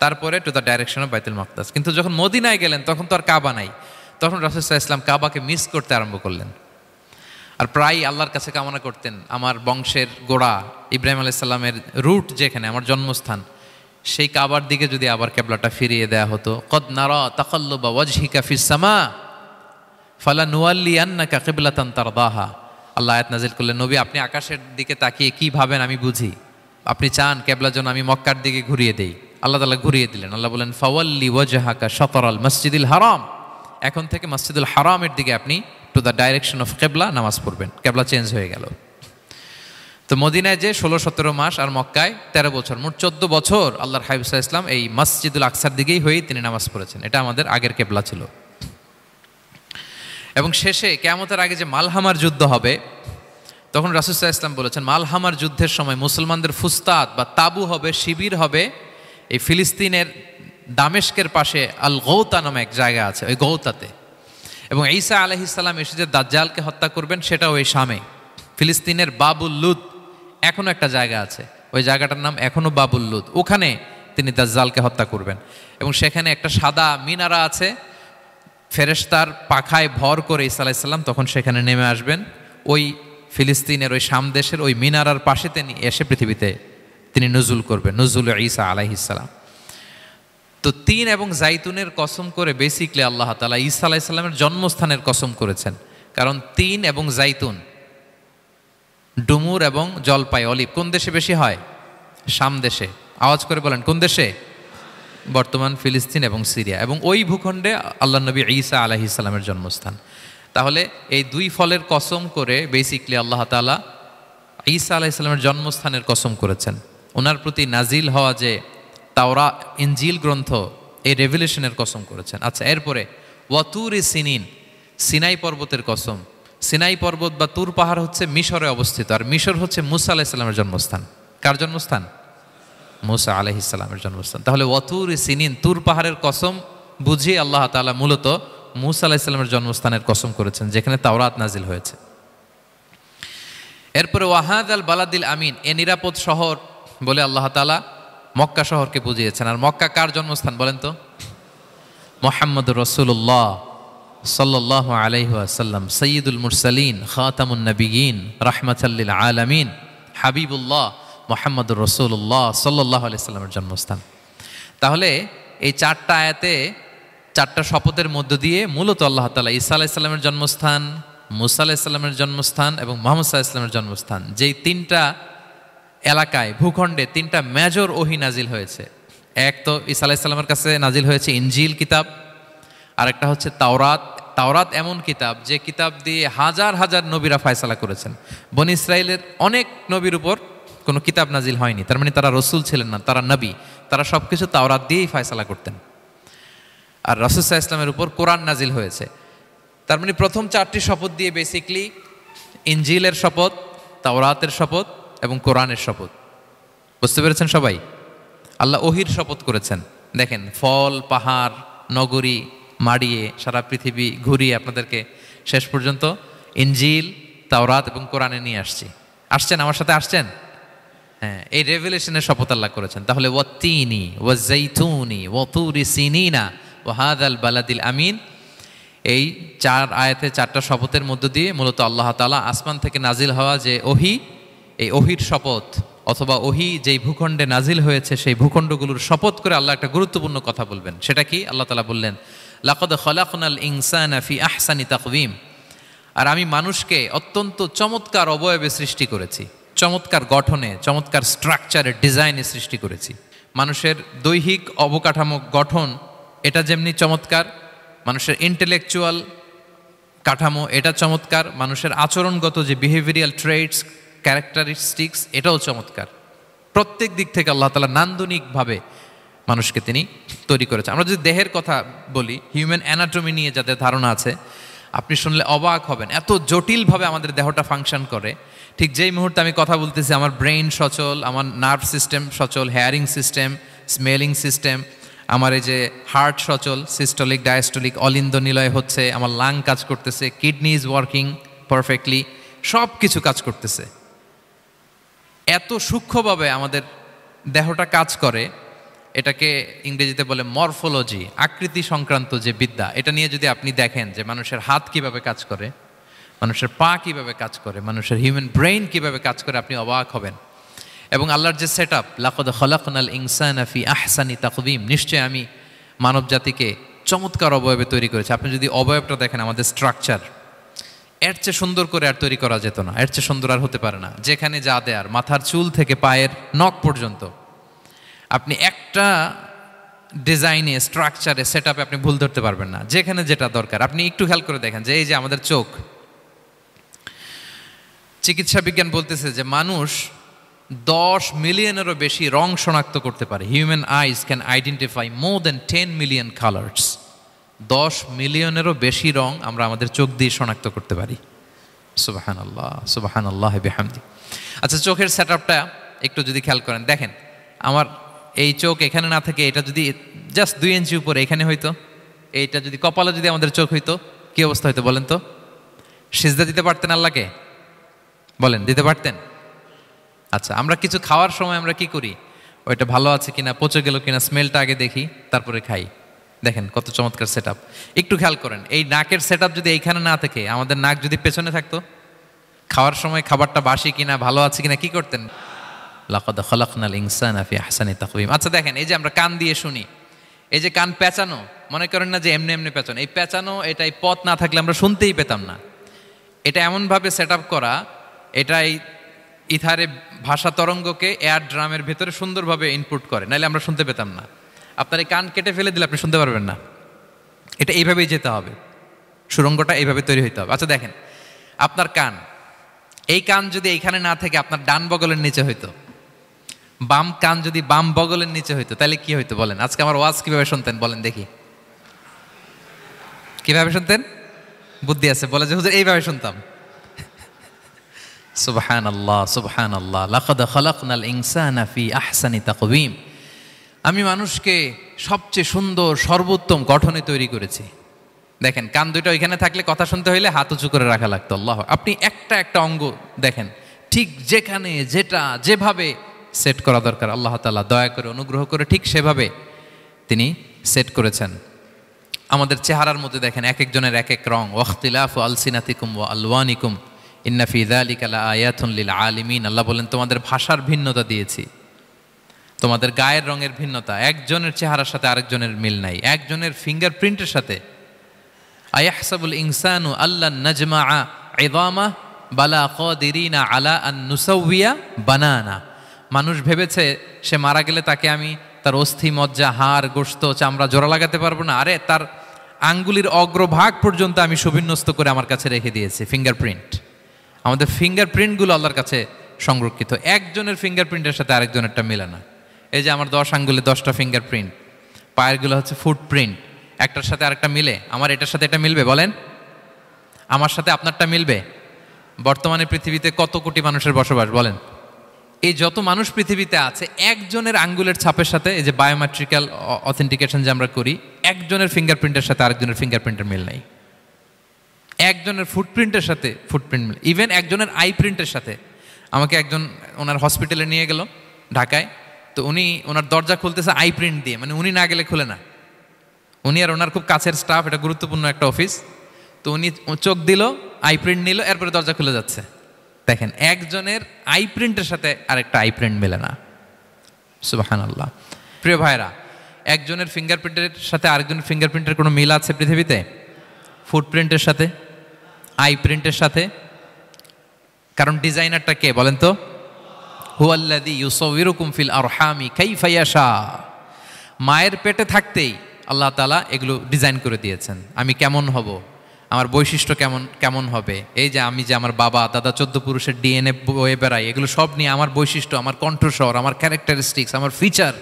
তারপরে টু দ্য ডাইরেকশন অফ বাইতুল মুকাদ্দাস। কিন্তু যখন মদিনায় গেলেন তখন তো আর কাবা নাই, তখন রাসূল সাল্লাল্লাহু আলাইহি ওয়াসাল্লাম কাবাকে মিস করতে আরম্ভ করলেন। আর প্রায় আল্লাহর কাছে কামনা করতেন আমার বংশের গোড়া ইব্রাহিম আলাইহিস সালামের রুট, যেখানে আমার জন্মস্থান, সেই কাবার দিকে যদি আবার কেবলাটা ফিরিয়ে দেয়া হতো। কদ নারা তাকাল্লুবা ওয়াজহিকা ফিস সামা ফালানুওয়াল্লিয়ান্নাকা কিবলাতান তারদাহা। আল্লাহ আয়াত নাযিল করলেন, নবী আপনি আকাশের দিকে তাকিয়ে কি ভাবেন আমি বুঝি, আপনি চান কেবলা যেন আমি মক্কার দিকে ঘুরিয়ে দেই। আল্লাহ তাআলা ঘুরিয়ে দিলেন। আল্লাহ বলেন ফাওয়াল্লি ওয়াজহাকা শাতরাল মসজিদিল হারাম, এখন থেকে মসজিদুল হারামের দিকে আপনি টু দ্য ডাইরেকশন অফ কেবলা নামাজ পড়বেন। কেবলা চেঞ্জ হয়ে গেল। তো মদিনায় যে 16-17 মাস আর মক্কায় 13 বছর, মোট 14 বছর আল্লাহর হাবিব সাল্লাল্লাহু আলাইহি ওয়াসাল্লাম এই মসজিদুল আকসার দিকেই হয়েই তিনি নামাজ পড়েছেন। এটা আমাদের আগের কেবলা ছিল। এবং শেষে কিয়ামতের আগে যে মালহামার যুদ্ধ হবে, তখন রাসূল সাল্লাল্লাহু আলাইহি ওয়াসাল্লাম বলেছেন মালহামার যুদ্ধের সময় মুসলমানদের ফুস্তাদ বা তাবু হবে, শিবির হবে এই ফিলিস্তিনের দামেস্কের পাশে আল গৌতা নামে এক জায়গা আছে, ওই গৌতাতে। এবং ঈসা আলাইহিস সালাম এসে যে দাজ্জালকে হত্যা করবেন সেটাও ওই শামে, ফিলিস্তিনের বাবুল লুদ এখনো একটা জায়গা আছে, ওই জায়গাটার নাম এখনো বাবুল লুদ, ওখানে তিনি দাজ্জালকে হত্যা করবেন। এবং সেখানে একটা সাদা মিনারা আছে, ফেরেশতার পাখায় ভর করে ঈসা আলাইহিস সালাম তখন সেখানে নেমে আসবেন, ওই ফিলিস্তিনের ওই শাম দেশের ওই মিনারার পাশে তিনি এসে পৃথিবীতে তিনি নুজুল করবেন, নুজুল ঈসা আলাইহিস সালাম। তো 3 এবং জাইতুনের কসম করে বেসিকলি আল্লাহ তাআলা ঈসা আলাইহিস সালামের জন্মস্থানের কসম করেছেন, কারণ 3 এবং জাইতুন, ডুমুর এবং জলপাই, অলিভ কোন দেশে বেশি হয়? শাম দেশে। আওয়াজ করে বলেন কোন দেশে? বর্তমান ফিলিস্তিন এবং সিরিয়া, এবং ওই ভূখণ্ডে আল্লাহ নবী ঈসা আলাইহিস সালামের জন্মস্থান। তাহলে এই 2 ফলের কসম করে বেসিকলি আল্লাহ তাআলা ঈসা আলাইহিস সালামের জন্মস্থানের কসম করেছেন, ওনার প্রতি নাজিল হওয়া যে তাওরাত ইনজিল গ্রন্থ, এই রেভেলেশনের কসম করেছেন। আচ্ছা, এরপরে ওয়াতুরি সিনিন, সিনাই পর্বতের কসম। সিনাই পর্বত বা তুর পাহাড় হচ্ছে মিশরে অবস্থিত, আর মিশর হচ্ছে মুসা আলাইহিস সালামের জন্মস্থান। কার জন্মস্থান? মুসা আলাইহিস সালামের জন্মস্থান। তাহলে ওয়াতুরি সিনিন, তুর পাহাড়ের কসম বুঝিয়ে আল্লাহ তাআলা মূলত মুসা আলাইহিস সালামের জন্মস্থানের কসম করেছেন, যেখানে তাওরাত নাজিল হয়েছে। এরপরে ওয়াহাদাল বালাদিল আমিন, এ নিরাপদ শহর বলে আল্লাহ তাআলা মক্কা শহরকে বুঝিয়েছেন। আর মক্কা কার জন্মস্থান বলেন তো? মুহাম্মদুর রাসূলুল্লাহ সাল্লাল্লাহু আলাইহি ওয়াসাল্লাম সাইয়্যিদুল মুরসালিন খাতামুন নবিয়্যিন রাহমাতাল লিল আলামিন হাবিবুল্লাহ মুহাম্মদুর রাসূলুল্লাহ সাল্লাল্লাহু আলাইহি ওয়াসাল্লামের জন্মস্থান। তাহলে এই চারটা আয়াতে চারটা শপথের মধ্য দিয়ে মূলত আল্লাহ তাআলা ঈসা আলাইহিস সালামের জন্মস্থান, মুসা আলাইহিস সালামের জন্মস্থান এবং মুহাম্মদ সাল্লাল্লাহু আলাইহি ওয়াসাল্লামের জন্মস্থান, যেই তিনটা এলাকায় ভূখণ্ডে তিনটা মেজর ওহী নাজিল হয়েছে। এক তো ঈসা আলাইহিস সালামের কাছে নাজিল হয়েছে ইনজিল কিতাব, আরেকটা হচ্ছে তাওরাত। তাওরাত এমন কিতাব যে কিতাব দিয়ে হাজার হাজার নবীরা ফয়সালা করেছেন। বনি ইসরায়েলের অনেক নবীর উপর কোনো কিতাব নাজিল হয়নি, তার মানে তারা রসুল ছিলেন না, তারা নবী, তারা সব কিছু তাওরাত দিয়েই ফয়সালা করতেন। আর রাসূল সাল্লাল্লাহু আলাইহি ওয়াসাল্লামের উপর কোরআন নাজিল হয়েছে। তার মানে প্রথম চারটি শপথ দিয়ে বেসিকলি ইনজিলের শপথ, তাওরাতের শপথ এবং কোরআনের শপথ। বুঝতে পেরেছেন সবাই? আল্লাহ ওহির শপথ করেছেন। দেখেন, ফল, পাহাড়, নগরী মাড়িয়ে সারা পৃথিবী ঘুরিয়ে আপনাদেরকে শেষ পর্যন্ত ইনজিল, তাওরাত এবং কোরআনে নিয়ে আসছেন আমার সাথে আসছেন। হ্যাঁ, এই রেভেলেশনের শপথ আল্লাহ করেছেন। তাহলে ওয়াত্তিনি ওয়াজাইতুনি ওয়াতুরি সিনিনা ওয়া হাযাল বালাদিল আমিন, এই চার আয়াতে চারটা শপথের মধ্য দিয়ে মূলত আল্লাহ তাআলা আসমান থেকে নাজিল হওয়া যে ওহী, এই ওহির শপথ অথবা ওহী যেই ভূখণ্ডে নাজিল হয়েছে সেই ভূখণ্ডগুলোর শপথ করে আল্লাহ একটা গুরুত্বপূর্ণ কথা বলবেন। সেটা কি? আল্লাহ তাআলা বললেন, লাকাদ খালাকনাল ইনসানা ফি আহসানি তাকওয়িম, আর আমি মানুষকে অত্যন্ত চমৎকার অবয়বে সৃষ্টি করেছি, চমৎকার গঠনে, চমৎকার স্ট্রাকচারের ডিজাইনে সৃষ্টি করেছি। মানুষের দৈহিক অবকাঠামো গঠন এটা যেমনি চমৎকার, মানুষের ইন্টেলেকচুয়াল কাঠামো এটা চমৎকার, মানুষের আচরণগত যে বিহেভিয়ারাল ট্রেটস, ক্যারেক্টারিস্টিক্স এটাও চমৎকার। প্রত্যেক দিক থেকে আল্লাহ তাআলা নান্দনিকভাবে মানুষকে তিনি তৈরি করেছেন। আমরা যদি দেহের কথা বলি, হিউম্যান অ্যানাটমি নিয়ে যাদের ধারণা আছে, আপনি শুনলে অবাক হবেন, এত জটিলভাবে আমাদের দেহটা ফাংশন করে। ঠিক যেই মুহূর্তে আমি কথা বলতেছি আমার ব্রেইন সচল, আমার নার্ভ সিস্টেম সচল, হেয়ারিং সিস্টেম, স্মেলিং সিস্টেম, আমার এই যে হার্ট সচল, সিস্টোলিক ডায়াস্টোলিক অলিন্দ নিলয় হচ্ছে, আমার লাং কাজ করতেছে, কিডনি ইজ ওয়ার্কিং পারফেক্টলি, সব কিছু কাজ করতেছে। এত সূক্ষ্মভাবে আমাদের দেহটা কাজ করে, এটাকে ইংরেজিতে বলে মরফোলজি, আকৃতি সংক্রান্ত যে বিদ্যা, এটা নিয়ে যদি আপনি দেখেন যে মানুষের হাত কিভাবে কাজ করে, মানুষের পা কিভাবে কাজ করে, মানুষের হিউম্যান ব্রেইন কিভাবে কাজ করে, আপনি অবাক হবেন। এবং আল্লাহর যে সেট আপ, লাকাদ খালাকনাল ইনসানা ফি আহসানি তাকওয়িম, নিশ্চয় আমি মানব জাতিকে চমৎকার অবয়বে তৈরি করেছি। আপনি যদি অবয়বটা দেখেন, আমাদের স্ট্রাকচার, এর চেয়ে সুন্দর করে আর তৈরি করা যেত না, এর চেয়ে সুন্দর আর হতে পারে না। যেখানে যা দেয়ার, মাথার চুল থেকে পায়ের নখ পর্যন্ত, আপনি একটা ডিজাইনে, স্ট্রাকচারে, সেট আপে আপনি ভুল ধরতে পারবেন না। যেখানে যেটা দরকার, আপনি একটু খেয়াল করে দেখেন যে এই যে আমাদের চোখ, চিকিৎসা বিজ্ঞান বলতেছে যে মানুষ 10 মিলিয়নেরও বেশি রং শনাক্ত করতে পারে। Human eyes can identify more than 10 million colours. 10 মিলিয়নেরও বেশি রং আমরা আমাদের চোখ দিয়ে শনাক্ত করতে পারি। সুবহানাল্লাহ, সুবহানাল্লাহ বিহামদি। আচ্ছা, চোখের সেট আপটা একটু যদি খেয়াল করেন, দেখেন আমার এই চোখ এখানে না থাকে, এটা যদি জাস্ট 2 ইঞ্চি উপরে এখানে হইতো, এইটা যদি কপালে যদি আমাদের চোখ হইতো, কি অবস্থা হইতো বলেন তো? সিজদা দিতে পারতেন আল্লাহকে? বলেন, দিতে পারতেন? আচ্ছা, আমরা কিছু খাওয়ার সময় আমরা কি করি? ওইটা ভালো আছে কিনা, পচে গেল কিনা, স্মেলটা আগে দেখি, তারপরে খাই। দেখেন কত চমৎকার সেট আপ। একটু খেয়াল করেন, এই নাকের সেট আপ যদি এইখানে না থাকে, আমাদের নাক যদি পেছনে থাকতো, খাওয়ার সময় খাবারটা বাসি কিনা, ভালো আছে কিনা কি করতেন? লাকাদ খালাকনাল ইনসানা ফি আহসানি তাকওয়িম। আচ্ছা দেখেন, এই যে আমরা কান দিয়ে শুনি, এই যে কান পেঁচানো, মনে করেন না যে এমনি এমনি পেঁচানো, এই পেঁচানো, এটা এই পথ না থাকলে আমরা শুনতেই পেতাম না। এটা এমনভাবে সেট আপ করা, এটা এই ইথারে ভাষা তরঙ্গকে এয়ার ড্রামের ভেতরে সুন্দরভাবে ইনপুট করে, নাহলে আমরা শুনতে পেতাম না। আপনার এই কান কেটে ফেলে দিলে আপনি শুনতে পারবেন না। এটা এইভাবেই যেতে হবে, সুরঙ্গটা এইভাবে তৈরি হইতে হবে। আচ্ছা দেখেন, আপনার কান, এই কান যদি এইখানে না থেকে আপনার ডান বগলের নিচে হইতো, বাম কান যদি বাম বগলের নিচে হইতো, তাহলে কি হইতো বলেন? আজকে আমার ওয়াজ কিভাবে শুনতেন বলেন দেখি, কিভাবে শুনতেন? বুদ্ধি আছে বলে যে হুজুর এইভাবে শুনতাম। সুবহানাল্লাহ, সুবহানাল্লাহ। লাকাদ খালাকনাল ইনসানা ফি আহসানি তাকওয়িম, আমি মানুষকে সবচেয়ে সুন্দর সর্বোত্তম গঠনে তৈরি করেছি। দেখেন, কান দুটো ওইখানে থাকলে কথা শুনতে হইলে হাত উঁচু করে রাখা লাগতো। আল্লাহ, আপনি একটা একটা অঙ্গ দেখেন, ঠিক যেখানে যেটা যেভাবে সেট করা দরকার, আল্লাহ তাআলা দয়া করে অনুগ্রহ করে ঠিক সেভাবে তিনি সেট করেছেন। আমাদের চেহারার মধ্যে দেখেন এক একজনের এক এক রং, ওয়াখতিলাফু আলসিনাতিকুম ওয়া আলওয়ানিকুম ইন্না ফি যালিকা লাআয়াতুন লিল আলিমিন। আল্লাহ বলেন তোমাদের ভাষার ভিন্নতা দিয়েছি, তোমাদের গায়ের রঙের ভিন্নতা, একজনের চেহারার সাথে আরেকজনের মিল নাই, একজনের ফিঙ্গারপ্রিন্টের সাথে। আয়াহসাবুল ইনসানু আল্লান নাজমাআ ইযামা বালা কাদিরিনা আলা আন নুসাউইয়া বানানা। মানুষ ভেবেছে সে মারা গেলে তাকে আমি তার অস্থি মজ্জা হাড় গোশত চামড়া জোড়া লাগাতে পারবো না। আরে তার আঙ্গুলির অগ্রভাগ পর্যন্ত আমি সুবিন্যস্ত করে আমার কাছে রেখে দিয়েছি ফিঙ্গারপ্রিন্ট। আমাদের ফিঙ্গারপ্রিন্টগুলো আল্লাহর কাছে সংরক্ষিত, একজনের ফিঙ্গারপ্রিন্টের সাথে আরেকজনেরটা মেলে না। এই যে আমার 10 আঙ্গুলে 10টা ফিঙ্গারপ্রিন্ট, পায়েরগুলো হচ্ছে ফুটপ্রিন্ট, একটার সাথে আরেকটা মিলে? আমার এটার সাথে এটা মিলবে বলেন? আমার সাথে আপনারটা মিলবে? বর্তমানে পৃথিবীতে কত কোটি মানুষের বসবাস বলেন? এই যত মানুষ পৃথিবীতে আছে একজনের আঙ্গুলের ছাপের সাথে, এই যে বায়োমেট্রিক্যাল অথেন্টিকেশন যে আমরা করি, একজনের ফিঙ্গারপ্রিন্টের সাথে আরেকজনের ফিঙ্গারপ্রিন্টের মিল নাই। একজনের ফুটপ্রিন্টের সাথে ফুটপ্রিন্ট মিল, ইভেন একজনের আই প্রিন্টের সাথে। আমাকে একজন ওনার হসপিটালে নিয়ে গেল ঢাকায়, তো উনি ওনার দরজা খুলতেছে আই প্রিন্ট দিয়ে, মানে উনি না গেলে খুলে না। উনি আর ওনার খুব কাছের স্টাফ, এটা গুরুত্বপূর্ণ একটা অফিস, তো উনি চোখ দিল, আই প্রিন্ট নিল, এরপরে দরজা খুলে যাচ্ছে। দেখেন একজনের আই প্রিন্টের সাথে আরেকটা আই প্রিন্ট মেলে না। সুবহানাল্লাহ। প্রিয় ভাইরা, একজনের ফিঙ্গারপ্রিন্টের সাথে আরেকজনের ফিঙ্গারপ্রিন্টের কোনো মিল আছে পৃথিবীতে? ফুটপ্রিন্টের সাথে, আই প্রিন্টের সাথে? কারণ ডিজাইনারটা কে বলেন তো? হুয়াল্লাযী ইউসাউবিরুকুম ফিল আরহামি কাইফা ইয়াশা। মায়ের পেটে থাকতেই আল্লাহ তাআলা এগুলো ডিজাইন করে দিয়েছেন, আমি কেমন হব, আমার বৈশিষ্ট্য কেমন হবে। এই যে আমি যে আমার বাবা দাদা 14 পুরুষের ডিএনএ বয়ে বেড়াই, এগুলো সব নিয়ে আমার বৈশিষ্ট্য, আমার কণ্ঠস্বর, আমার ক্যারেক্টারিস্টিক্স, আমার ফিচার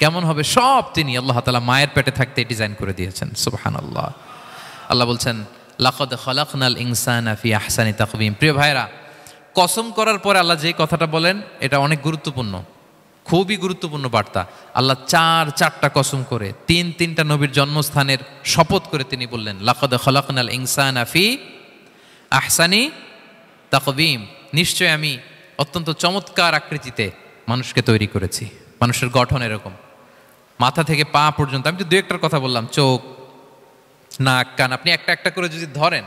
কেমন হবে, সব তিনি আল্লাহ তাআলা মায়ের পেটে থাকতেই ডিজাইন করে দিয়েছেন। সুবহানাল্লাহ। আল্লাহ বলছেন লাকাদ খালাকনাল ইনসানা ফি আহসানি তাকওয়িম। প্রিয় ভাইরা, কসম করার পরে আল্লাহ যে কথাটা বলেন এটা অনেক গুরুত্বপূর্ণ, খুবই গুরুত্বপূর্ণ বার্তা। আল্লাহ চারটা কসম করে 3টা নবীর জন্মস্থানের শপথ করে তিনি বললেন লাকাদ খালাকনাল ইনসানা ফি আহসানি তাকওয়িম। নিশ্চয় আমি অত্যন্ত চমৎকার আকৃতিতে মানুষকে তৈরি করেছি। মানুষের গঠন এরকম, মাথা থেকে পা পর্যন্ত। আমি তো 2-1টার কথা বললাম, চোখ নাক কান, আপনি একটা একটা করে যদি ধরেন,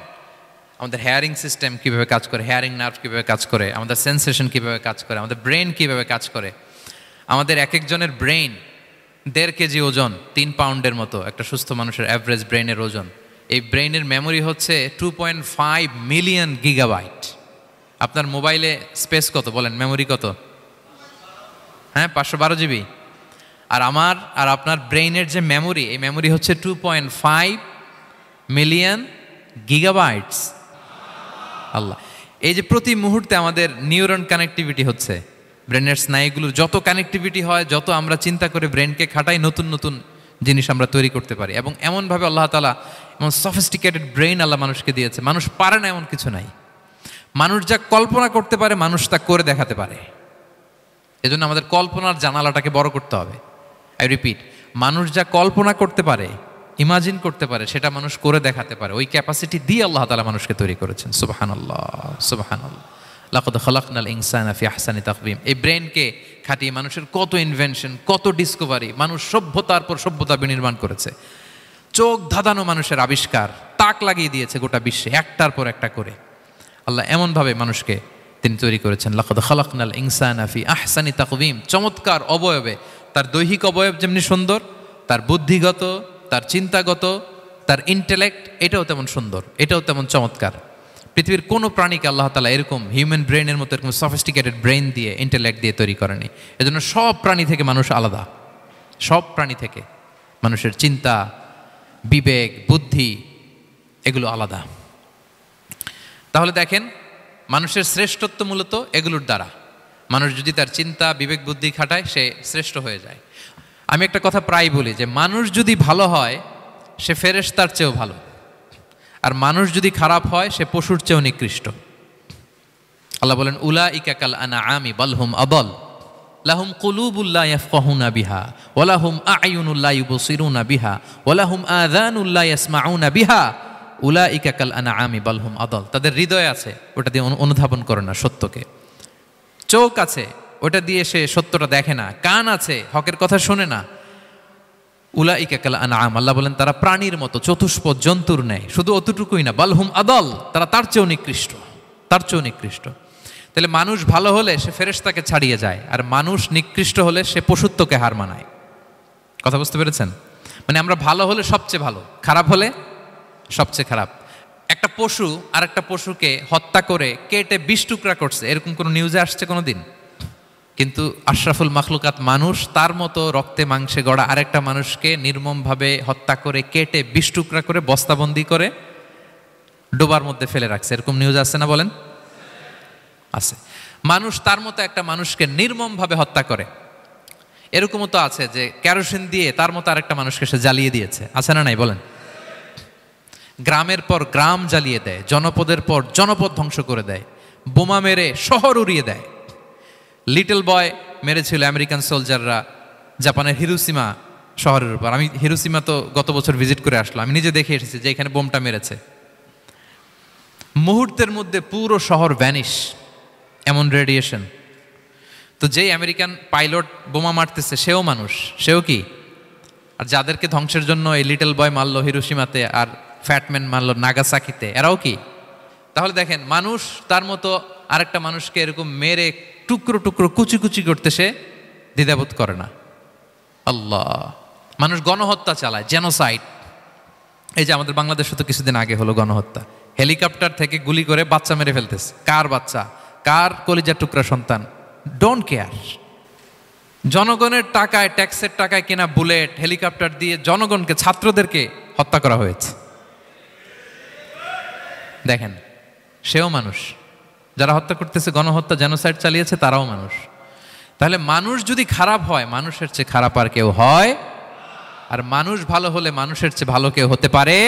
আমাদের হেয়ারিং সিস্টেম কীভাবে কাজ করে, হেয়ারিং নার্ভ কীভাবে কাজ করে, আমাদের সেন্সেশন কীভাবে কাজ করে, আমাদের ব্রেন কীভাবে কাজ করে। আমাদের এক একজনের ব্রেন 1.5 কেজি ওজন, 3 পাউন্ডের মতো একটা সুস্থ মানুষের অ্যাভারেজ ব্রেনের ওজন। এই ব্রেনের মেমোরি হচ্ছে 2.5 মিলিয়ন গিগাবাইট। আপনার মোবাইলে স্পেস কত বলেন, মেমোরি কত? হ্যাঁ, 512 জিবি। আর আমার আর আপনার ব্রেইনের যে মেমোরি, এই মেমোরি হচ্ছে 2.5 মিলিয়ন গিগাবাইটস। আল্লাহ, এই যে প্রতি মুহূর্তে আমাদের নিউরন কানেক্টিভিটি হচ্ছে, ব্রেনের স্নায়ুগুলোর যত কানেক্টিভিটি হয়, যত আমরা চিন্তা করে ব্রেনকে খাটাই, নতুন নতুন জিনিস আমরা তৈরি করতে পারি। এবং এমনভাবে আল্লাহ তাআলা এমন সফিস্টিকেটেড ব্রেইন আল্লাহ মানুষকে দিয়েছে, মানুষ পারে না এমন কিছু নাই। মানুষ যা কল্পনা করতে পারে মানুষ তা করে দেখাতে পারে। এজন্য আমাদের কল্পনার জানালাটাকে বড় করতে হবে। আই রিপিট, মানুষ যা কল্পনা করতে পারে, ইমাজিন করতে পারে, সেটা মানুষ করে দেখাতে পারে। ওই ক্যাপাসিটি দিয়ে আল্লাহ তাআলা মানুষকে তৈরি করেছেন। সুবহানাল্লাহ, সুবহানাল্লাহ। লাকাদ খালাকনাল ইনসানা ফি আহসানি তাকওয়িম। এই ব্রেনকে খাটিয়ে মানুষের কত ইনভেনশন, কত ডিসকভারি, মানুষ সভ্যতার পর সভ্যতা বিনির্মাণ করেছে। চোখ ধাঁধানো মানুষের আবিষ্কার, তাক লাগিয়ে দিয়েছে গোটা বিশ্বে একটার পর একটা করে। আল্লাহ এমনভাবে মানুষকে তিনি তৈরি করেছেন। লাকাদ খালাকনাল ইনসানা ফি আহসানি তাকওয়িম। চমৎকার অবয়বে, তার দৈহিক অবয়ব যেমনি সুন্দর, তার বুদ্ধিগত, তার চিন্তাগত, তার ইন্টেলেক্ট, এটাও তেমন সুন্দর, এটাও তেমন চমৎকার। পৃথিবীর কোনো প্রাণীকে আল্লাহ তাআলা এরকম হিউম্যান ব্রেনের মতো এরকম সফিস্টিকেটেড ব্রেন দিয়ে, ইন্টেলেক্ট দিয়ে তৈরি করেনি। এজন্য সব প্রাণী থেকে মানুষ আলাদা। সব প্রাণী থেকে মানুষের চিন্তা, বিবেক, বুদ্ধি এগুলো আলাদা। তাহলে দেখেন, মানুষের শ্রেষ্ঠত্ব মূলত এগুলোর দ্বারা। মানুষ যদি তার চিন্তা, বিবেক, বুদ্ধি খাটায়, সে শ্রেষ্ঠ হয়ে যায়। আমি একটা কথা প্রায় বলি যে মানুষ যদি ভালো হয় সে ফেরেশতার চেয়েও ভালো, আর মানুষ যদি খারাপ হয় সে পশুর চেয়েও নিকৃষ্ট। আল্লাহ বলেন উলাইকা কাল আনআমি বাল হুম আদাল লাহুম কুলুবুল লা ইয়াফকাহুনা বিহা ওয়া লাহুম আ'য়ুনুল লা ইউবসিরুনা বিহা ওয়া লাহুম আযানুল লা ইয়াসমাউনা বিহা উলাইকা কাল আনআমি বাল হুম আদাল। তাদের হৃদয় আছে, ওটা দিয়ে অনুধাবন করে না সত্যকে। চোখ আছে, ওটা দিয়ে সে সত্যটা দেখে না। কান আছে, হকের কথা শোনে না। উলাইকা কাল আনআম, আল্লাহ বলেন তারা প্রাণীর মতো, চতুষ্পদ জন্তুর ন্যায়। শুধু অতটুকুই না, বালহুম আদাল, তারা তার চেয়েও নিকৃষ্ট, তার চেয়েও নিকৃষ্ট। তাহলে মানুষ ভালো হলে সে ফেরেশতাকে ছাড়িয়ে যায়, আর মানুষ নিকৃষ্ট হলে সে পশুত্বকে হার মানায়। কথা বুঝতে পেরেছেন? মানে আমরা ভালো হলে সবচেয়ে ভালো, খারাপ হলে সবচেয়ে খারাপ। একটা পশু আর একটা পশুকে হত্যা করে কেটে 20 টুকরা করছে, এরকম কোনো নিউজে আসছে কোনো দিন? কিন্তু আশরাফুল মাখলুকাত মানুষ তার মতো রক্তে মাংসে গড়া আরেকটা মানুষকে নির্মমভাবে হত্যা করে কেটে 20 টুকরা করে বস্তাবন্দি করে ডোবার মধ্যে ফেলে রাখছে, এরকম নিউজ আছে না বলেন? আছে। মানুষ তার মতো একটা মানুষকে নির্মমভাবে হত্যা করে, এরকমও তো আছে যে কেরোসিন দিয়ে তার মতো আরেকটা মানুষকে সে জ্বালিয়ে দিয়েছে, আছে না নাই বলেন? গ্রামের পর গ্রাম জ্বালিয়ে দেয়, জনপদের পর জনপদ ধ্বংস করে দেয়, বোমা মেরে শহর উড়িয়ে দেয়। লিটল বয় মেরেছিল আমেরিকান সোলজাররা জাপানের হিরোশিমা শহরের উপর। আমি হিরোশিমা তো গত বছর ভিজিট করে আসলাম, আমি নিজে দেখে এসেছি যে এখানে বোমটা মেরেছে। মুহূর্তের মধ্যে পুরো শহর ভ্যানিশ, এমন রেডিয়েশন। তো যেই আমেরিকান পাইলট বোমা মারতেছে সেও মানুষ, সেও কি? আর যাদেরকে ধ্বংসের জন্য এই লিটল বয় মারলো হিরোশিমাতে আর ফ্যাটম্যান মারলো নাগাসাকিতে, এরাও কি? তাহলে দেখেন, মানুষ তার মতো আরেকটা মানুষকে এরকম মেরে টুকরো টুকরো কুচি কুচি করতে সে দ্বিধাবোধ করে না। আল্লাহ, মানুষ গণহত্যা চালায়, জেনোসাইড। এই যে আমাদের বাংলাদেশে তো কিছুদিন আগে হলো গণহত্যা, হেলিকপ্টার থেকে গুলি করে বাচ্চা মেরে ফেলতেছে। কার বাচ্চা? কার কলিজার টুকরা সন্তান? Don't care. জনগণের টাকায়, ট্যাক্সের টাকায় কেনা বুলেট, হেলিকপ্টার দিয়ে জনগণকে, ছাত্রদেরকে হত্যা করা হয়েছে। দেখেন, সেও মানুষ। যারা হত্যা করতেছে, গণহত্যা, জেনোসাইড চালিয়েছে, তারাও মানুষ। তাহলে মানুষ যদি খারাপ হয়, মানুষের চেয়ে খারাপ আর কেউ হয়? আর মানুষ ভালো হলে মানুষের চেয়ে ভালো কেউ হতে পারে?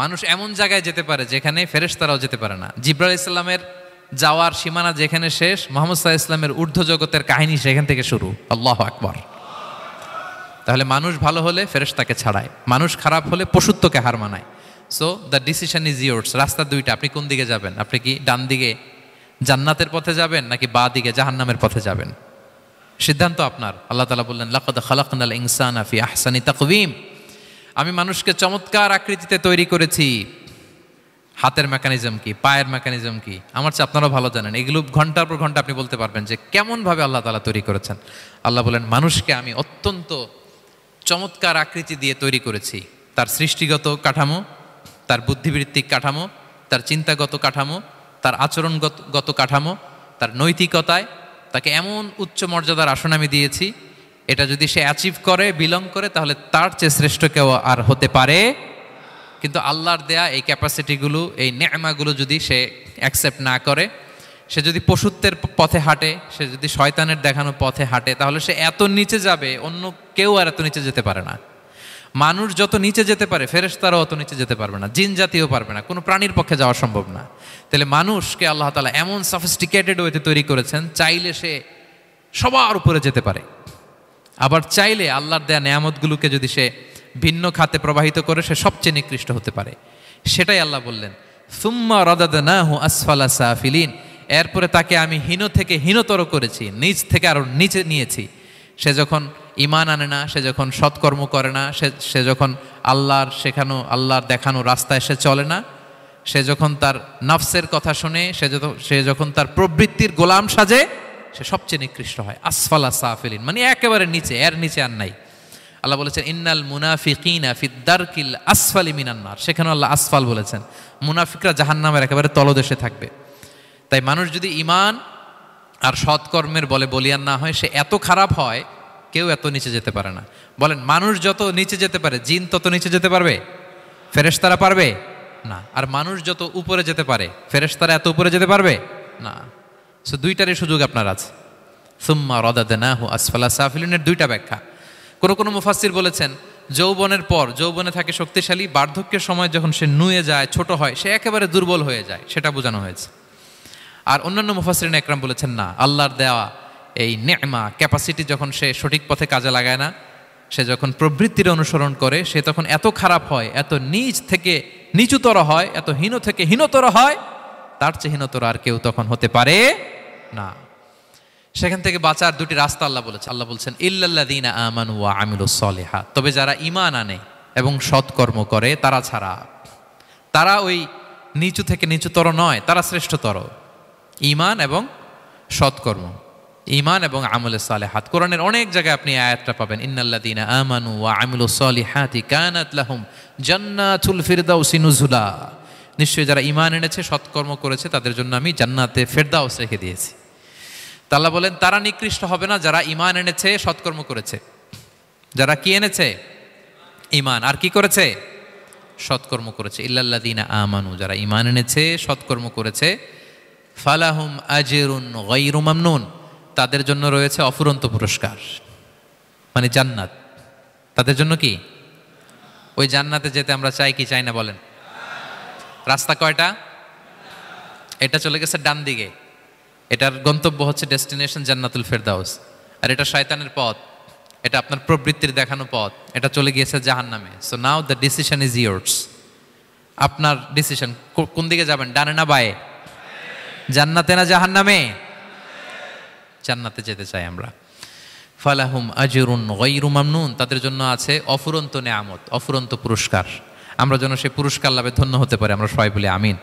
মানুষ এমন জায়গায় যেতে পারে যেখানে ফেরেশতারাও যেতে পারে না। জিবরাইল ইসলামের যাওয়ার সীমানা যেখানে শেষ, মুহাম্মদ সাল্লাল্লাহু আলাইহি ওয়াসাল্লামের ঊর্ধ্ব জগতের কাহিনী সেখান থেকে শুরু। আল্লাহু আকবার। তাহলে মানুষ ভালো হলে ফেরেশতাকে ছাড়ায়, মানুষ খারাপ হলে পশুত্বকে হার মানায়। So the decision is yours. রাস্তা দুইটা, আপনি কোন দিকে যাবেন? আপনি কি ডান দিকে জান্নাতের পথে যাবেন নাকি বাঁ দিকে জাহান্নামের পথে যাবেন? সিদ্ধান্ত আপনার। আল্লাহ তাআলা বললেন, লাকাদ খালাকনাল ইনসানা ফি আহসানি তাকওয়িম। আমি মানুষকে চমৎকার আকৃতিতে তৈরি করেছি। হাতের মেকানিজম কি, পায়ের মেকানিজম কি, আমার চেয়ে আপনারাও ভালো জানেন। এগুলো ঘন্টার পর ঘন্টা আপনি বলতে পারবেন যে কেমনভাবে আল্লাহ তাআলা তৈরি করেছেন। আল্লাহ বলেন, মানুষকে আমি অত্যন্ত চমৎকার আকৃতি দিয়ে তৈরি করেছি। তার সৃষ্টিগত কাঠামো, তার বুদ্ধিবৃত্তিক কাঠামো, তার চিন্তাগত কাঠামো, তার আচরণগত কাঠামো, তার নৈতিকতায় তাকে এমন উচ্চ মর্যাদার আসন আমি দিয়েছি, এটা যদি সে অ্যাচিভ করে, বিলং করে, তাহলে তার চেয়ে শ্রেষ্ঠ কেউ আর হতে পারে। কিন্তু আল্লাহর দেয়া এই ক্যাপাসিটিগুলো, এই নেয়মাগুলো যদি সে অ্যাকসেপ্ট না করে, সে যদি পশুত্বের পথে হাঁটে, সে যদি শয়তানের দেখানো পথে হাঁটে, তাহলে সে এত নিচে যাবে, অন্য কেউ আর এত নিচে যেতে পারে না। মানুষ যত নিচে যেতে পারে, ফেরেশতারাও অত নিচে যেতে পারবে না, জিন জাতিও পারবে না, কোনো প্রাণীর পক্ষে যাওয়া সম্ভব না। তাহলে মানুষকে আল্লাহ তাআলা এমন সফিস্টিকেটেড ওয়েতে তৈরি করেছেন, চাইলে সে সবার উপরে যেতে পারে। আবার চাইলে আল্লাহর দেয়া নেয়ামতগুলোকে যদি সে ভিন্ন খাতে প্রবাহিত করে, সে সবচেয়ে নিকৃষ্ট হতে পারে। সেটাই আল্লাহ বললেন, সুম্মা রাদাদনাহু আসফালা সাফিলিন। এরপরে তাকে আমি হীন থেকে হীনতর করেছি, নিচ থেকে আরো নিচে নিয়েছি। সে যখন ঈমান আনে না, সে যখন সৎকর্ম করে না, সে যখন আল্লাহর শেখানো, আল্লাহর দেখানো রাস্তায় সে চলে না, সে যখন তার নফসের কথা শুনে, সে যখন তার প্রবৃত্তির গোলাম সাজে, সে সবচেয়ে নিকৃষ্ট হয়। আসফালা সাফিলিন মানে একেবারে নিচে, এর নিচে আর নাই। আল্লাহ বলেছেন, ইন্নাল মুনাফিকিনা ফিদ দারকিল আসফালি মিনান নার। সেখানে আল্লাহ আসফাল বলেছেন। মুনাফিকরা জাহান্নামের একেবারে তলদেশে থাকবে। তাই মানুষ যদি ঈমান আর সৎকর্মের বলে বলিয়ান না হয়, সে এত খারাপ হয়, কেউ এত নিচে যেতে পারে না। বলেন, মানুষ যত নিচে যেতে পারে, জিন তত নিচে যেতে পারবে? ফেরেশতারা পারবে না। আর মানুষ যত উপরে যেতে পারে, ফেরেশতারা এত উপরে যেতে পারবে না। সো দুইটারই সুযোগ আপনার আছে। সুম্মা রাদাদনাহু আসফালা সাফিলিনের দুইটা ব্যাখ্যা। কোনো মুফাসসির বলেছেন, যৌবনের পর, যৌবনে থাকে শক্তিশালী, বার্ধক্যের সময় যখন সে নুয়ে যায়, ছোট হয়, সে একেবারে দুর্বল হয়ে যায়, সেটা বোঝানো হয়েছে। আর অন্যান্য মুফাসসিরিন একরাম বলেছেন, না, আল্লাহর দেওয়া এই নেয়মা, ক্যাপাসিটি যখন সে সঠিক পথে কাজে লাগায় না, সে যখন প্রবৃত্তির অনুসরণ করে, সে তখন এত খারাপ হয়, এত নিচ থেকে নিচুতর হয়, এত হীন থেকে হীনতর হয়, তার চেয়ে হীনতর আর কেউ তখন হতে পারে না। সেখান থেকে বাঁচার দুটি রাস্তা আল্লাহ বলেছেন। আল্লাহ বলছেন ইল্লাল্লাযীনা আমানু ওয়া আমিলুস সলিহাত, তবে যারা ঈমান আনে এবং সৎকর্ম করে তারা ছাড়া। তারা ওই নিচু থেকে নিচুতর নয়, তারা শ্রেষ্ঠতর। ঈমান এবং সৎকর্ম, ঈমান এবং আমলে সালেহাত। কোরআনের অনেক জায়গায় আপনি আয়াতটা পাবেন, ইন্নাল্লাযীনা আমানু ওয়া আমিলুস সলিহাতি কানাত লাহুম জান্নাতুল ফিরদাউসি নুজুলা। নিশ্চয়ই যারা ঈমান এনেছে সৎকর্ম করেছে তাদের জন্য আমি জান্নাতে ফেরদাউস রেখে দিয়েছি। আল্লাহ বলেন তারা নিকৃষ্ট হবে না যারা ঈমান এনেছে সৎকর্ম করেছে। যারা কি এনেছে? ঈমান, আর কি করেছে? সৎকর্ম করেছে। ইল্লাল্লাযীনা আমানু, যারা ঈমান এনেছে সৎকর্ম করেছে, ফালাহুম আজরুন গায়রু মামনুন, তাদের জন্য রয়েছে অফুরন্ত পুরস্কার, মানে জান্নাত। তাদের জন্য কি? ওই জান্নাতে যেতে আমরা চাই কি চাই না বলেন? রাস্তা কয়টা? এটা চলে গেছে ডান দিকে, এটার গন্তব্য হচ্ছে ডেস্টিনেশন জান্নাতুল ফেরদাউস। আর এটা শয়তানের পথ, এটা আপনার প্রবৃত্তির দেখানো পথ, এটা চলে গিয়েছে জাহান্নামে। So now the decision is years. আপনার ডিসিশন, কোন দিকে যাবেন, ডানে না বায়ে? জান্নাতে না জাহান্নামে? জান্নাতে যেতে চাই আমরা। ফালাহুম আজরুন গায়রু মামনুন, তাদের জন্য আছে অফুরন্ত নেয়ামত, অফুরন্ত পুরস্কার। আমরা যেন সেই পুরস্কার লাভে ধন্য হতে পারি, আমরা সবাই বলি আমিন।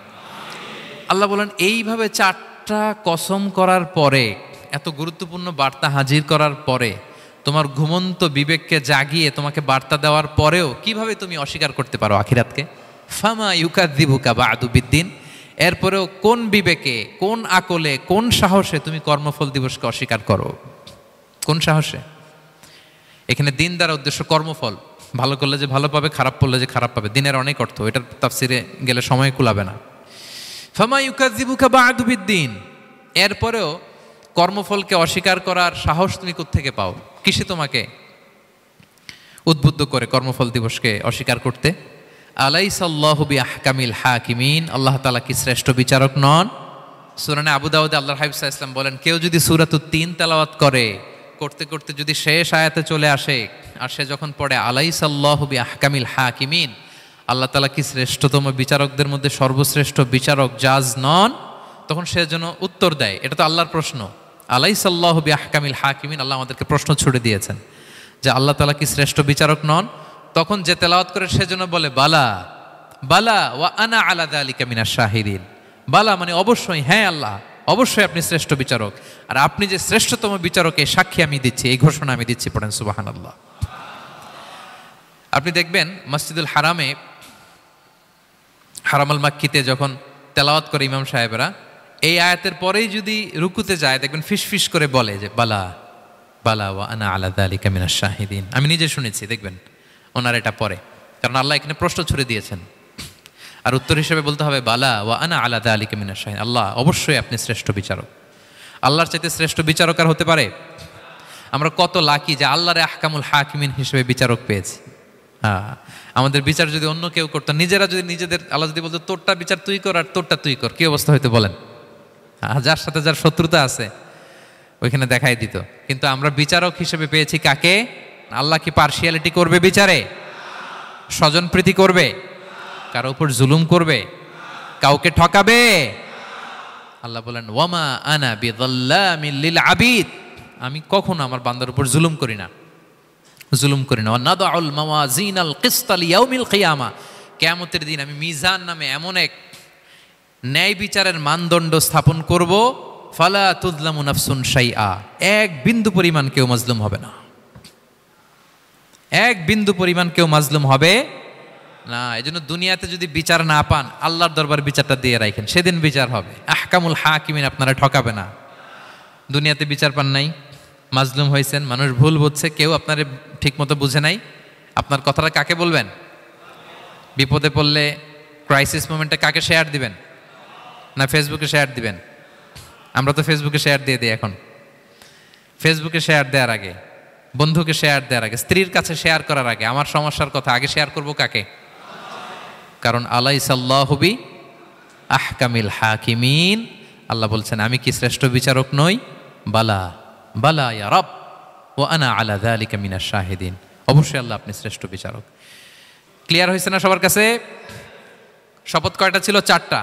আল্লাহ বলেন এইভাবে 4টা কসম করার পরে, এত গুরুত্বপূর্ণ বার্তা হাজির করার পরে, তোমার ঘুমন্ত বিবেককে জাগিয়ে তোমাকে বার্তা দেওয়ার পরেও কিভাবে তুমি অস্বীকার করতে পারো আখিরাতকে? ফামা ইউকাযযিবুকা বা'দু বিদ্দিন, এরপরেও কোন বিবেকে, কোন আকলে, কোন সাহসে তুমি কর্মফল দিবসকে অস্বীকার করো? কোন সাহসে? এখানে দিন দ্বারা উদ্দেশ্য কর্মফল। ভালো করলে যে ভালো পাবে, খারাপ করলে যে খারাপ পাবে। দিনের অনেক অর্থ, এটার তাফসিরে গেলে সময় কুলাবে না। ফামা ইউকাযযিবুকা বা'দু বিদ্দিন, এরপরেও কর্মফলকে অস্বীকার করার সাহস তুমি কোত্থেকে পাও? কিসে তোমাকে উদ্বুদ্ধ করে কর্মফল দিবসকে অস্বীকার করতে? আলাইসাল্লাহু বিআহকামিল হাকিমিন, আল্লাহ তাআলা কি শ্রেষ্ঠ বিচারক নন? সূরা আবু দাউদে আল্লাহর হাবিব সাল্লাল্লাহু আলাইহি ওয়াসাল্লাম বলেন, কেউ যদি সূরাতুত তিন তেলাওয়াত করে, করতে করতে যদি শেষ আয়াতে চলে আসে, আর সে যখন পড়ে আলাইসাল্লাহু বিআহকামিল হাকিমিন, আল্লাহ তাআলা কি শ্রেষ্ঠতম বিচারকদের মধ্যে সর্বশ্রেষ্ঠ বিচারক জাজ নন, তখন সে যেন উত্তর দেয়, এটা তো আল্লাহর প্রশ্ন। আলাইসাল্লাহু বিআহকামিল হাকিমিন, আল্লাহ আমাদেরকে প্রশ্ন ছুড়ে দিয়েছেন যে আল্লাহ তাআলা কি শ্রেষ্ঠ বিচারক নন? তখন যে তেলাওয়াত করে সে যেন বলে বালা বালা ওয়া আনা আলা যালিকা মিনাশ শাহিদিন। বালা মানে অবশ্যই, হ্যাঁ আল্লাহ অবশ্যই আপনি শ্রেষ্ঠ বিচারক, আর আপনি যে শ্রেষ্ঠতম বিচারক এই সাক্ষী আমি দিচ্ছি, এই ঘোষণা আমি দিচ্ছি। পড়েন সুবহানাল্লাহ। আপনি দেখবেন মসজিদুল হারামে, হারামাল মাক্কিতে যখন তেলাওয়াত করে ইমাম সাহেবরা, এই আয়াতের পরেই যদি রুকুতে যায় দেখবেন ফিসফিস করে বলে যে বালা বালা ওয়া আনা আলা যালিকা মিনাশ শাহিদিন। আমি নিজে শুনেছি, দেখবেন ওনার এটা পরে, কারণ আল্লাহ এখানে প্রশ্ন ছুড়ে দিয়েছেন। আর উত্তর হিসেবে বলতে হবে বালা ওয়া আনা আলা যালিকা মিনাশ শাহিদিন, আল্লাহ অবশ্যই আপনি শ্রেষ্ঠ বিচারক। আল্লাহর চাইতে শ্রেষ্ঠ বিচারক আর হতে পারে? আমরা কত লাকি যে আল্লাহর আহকামুল হাকিমিন হিসেবে বিচারক পেয়েছি। হ্যাঁ, আমাদের বিচার যদি অন্য কেউ করতো, নিজেরা যদি নিজেদের, আল্লাহ যদি বলতো তোরটা বিচার তুই কর আর তোরটা তুই কর, কি অবস্থা হইতো বলেন? যার সাথে যার শত্রুতা আছে ওইখানে দেখাই দিত। কিন্তু আমরা বিচারক হিসেবে পেয়েছি কাকে? আল্লাহ কি পার্সিয়ালিটি করবে বিচারে? স্বজন প্রীতি করবে? কারো উপর জুলুম করবে? কাউকে ঠকাবে? আল্লাহ বলেন ওয়ামা আনা বিযাল্লামিল লিল আবিদ, আমি কখনো আমার বান্দার উপর জুলুম করি না, জুলুম করি না। নাদাউল মাওয়াজিনাল কিসতা লিয়াউমিল কিয়ামা, কিয়ামতের দিন আমি মিজান নামে এমন এক ন্যায় বিচারের মানদণ্ড স্থাপন করব, ফালা তুযলামু নাফসুন শাইআ, এক বিন্দু পরিমাণ কেউ মাজলুম হবে না, এক বিন্দু পরিমাণ কেউ মাজলুম হবে না। এজন্য দুনিয়াতে যদি বিচার না পান, আল্লাহর দরবার বিচারটা দিয়ে রাখেন, সেদিন বিচার হবে। আহকামুল হাকিমিন আপনারা ঠকাবে না। দুনিয়াতে বিচার পান নাই, মাজলুম হয়েছেন, মানুষ ভুল বুঝছে, কেউ আপনার ঠিক মতো বুঝে নাই, আপনার কথাটা কাকে বলবেন? বিপদে পড়লে ক্রাইসিস মোমেন্টে কাকে শেয়ার দিবেন? না ফেসবুকে শেয়ার দিবেন? আমরা তো ফেসবুকে শেয়ার দিয়ে দিই এখন। ফেসবুকে শেয়ার দেওয়ার আগে, বন্ধুকে শেয়ার দেওয়ার আগে, স্ত্রীর কাছে শেয়ার করার আগে আমার সমস্যার কথা আগে শেয়ার করব কাকে? কারণ আলাইসাল্লাহু বি আহকামিল হাকিমিন, আল্লাহ বলছেন আমি কি শ্রেষ্ঠ বিচারক নই? বালা বালা ইয়া রব ওয়া আনা আলা যালিকা মিনাশ শাহিদিন, অবশ্যই আল্লাহ আপনি শ্রেষ্ঠ বিচারক। ক্লিয়ার হয়েছে না সবার কাছে? শপথ কয়টা ছিল? 4টা।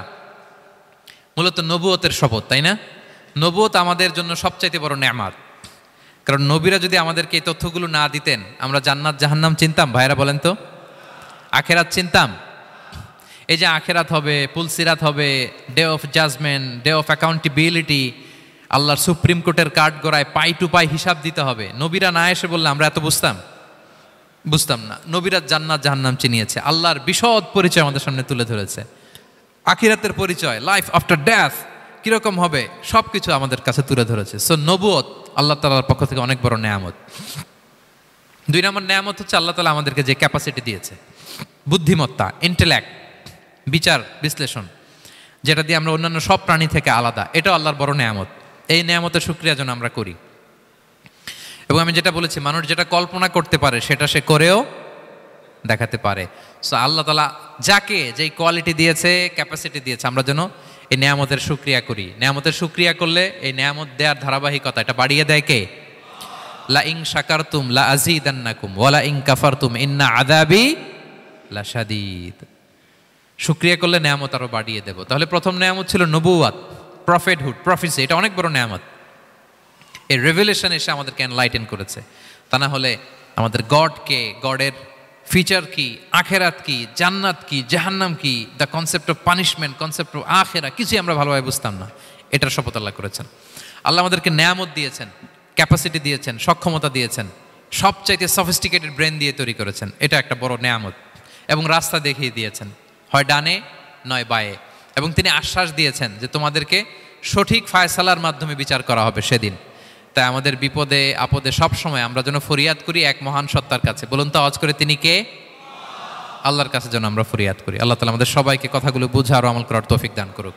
মূলত নবুয়তের শপথ, তাই না? নবুয়ত আমাদের জন্য সবচাইতে বড় নেয়ামত। কারণ নবীরা যদি আমাদেরকে এই তথ্যগুলো না দিতেন, আমরা জান্নাত জাহান্নাম চিনতাম? ভাইরা বলেন তো, আখেরাত চিনতাম? এই যে আখেরাত হবে, পুলসিরাত হবে, day of judgement, day of accountability, আল্লাহর সুপ্রিম কোর্টের কাঠ গড়ায় পাই টু পাই হিসাব দিতে হবে, নবীরা না এসে বললে আমরা এত বুঝতাম না। নবীরা জান্নাত জাহান্নাম চিনিয়েছে, আল্লাহর বিশদ পরিচয় আমাদের সামনে তুলে ধরেছে, আখিরাতের পরিচয়, লাইফ আফটার ডেথ কিরকম হবে, সবকিছু আমাদের কাছে তুলে ধরেছে। সো নবুয়ত আল্লাহ তাআলার পক্ষ থেকে অনেক বড় নেয়ামত। 2 নম্বর নেয়ামত হচ্ছে আল্লাহ তাআলা আমাদেরকে যে ক্যাপাসিটি দিয়েছে, বুদ্ধিমত্তা, ইন্টেলেক্ট, বিচার বিশ্লেষণ, যেটা দিয়ে আমরা অন্যান্য সব প্রাণী থেকে আলাদা, এটাও আল্লাহর বড় নেয়ামত। এই নেয়ামতের শুকরিয়া যেন আমরা করি। এবং আমি যেটা বলেছি, মানুষ যেটা কল্পনা করতে পারে সেটা সে করেও দেখাতে পারে। সো আল্লাহ তাআলা যাকে যেই কোয়ালিটি দিয়েছে, ক্যাপাসিটি দিয়েছে, আমরা যেন এই নেয়ামতের শুকরিয়া করি। নেয়ামতের শুকরিয়া করলে এই নেয়ামত দেওয়ার ধারাবাহিকতা এটা বাড়িয়ে দেয় কে? লা ইন শাকারতুম লা আযীদান্নাকুম ওয়া লা ইন কাফারতুম ইন্না আযাবি লাশাদীদ। শুকরিয়া করলে নেয়ামত আরো বাড়িয়ে দেব। তাহলে প্রথম নেয়ামত ছিল নবুওয়াত, প্রফেটহুড, প্রফেসি, এটা অনেক বড় নেয়ামত। এই রেভেলেশন এসে আমাদেরকে এনলাইটেন করেছে। তা না হলে আমাদের গডকে, গডের ফিচার কি, আখেরাত কি, জান্নাত কি, জাহান্নাম কি, the concept of punishment, concept of আখেরা, কিছুই আমরা ভালোভাবে বুঝতাম না। এটার শপথ আল্লাহ করেছেন। আল্লাহ আমাদেরকে নেয়ামত দিয়েছেন, ক্যাপাসিটি দিয়েছেন, সক্ষমতা দিয়েছেন, সবচাইতে সফিস্টিকেটেড ব্রেন দিয়ে তৈরি করেছেন, এটা একটা বড় নেয়ামত। এবং রাস্তা দেখিয়ে দিয়েছেন, হয় ডানে নয় বায়ে। এবং তিনি আশ্বাস দিয়েছেন যে তোমাদেরকে সঠিক ফায়সালার মাধ্যমে বিচার করা হবে সেদিন। তাই আমাদের বিপদে আপদে সব সময় আমরা যেন ফরিয়াদ করি এক মহান সত্তার কাছে। বলুন তো আওয়াজ করে, তিনি কে? আল্লাহর কাছে যেন আমরা ফরিয়াদ করি। আল্লাহ তাআলা আমাদের সবাইকে কথাগুলো বুঝার ও আমল করার তৌফিক দান করুক।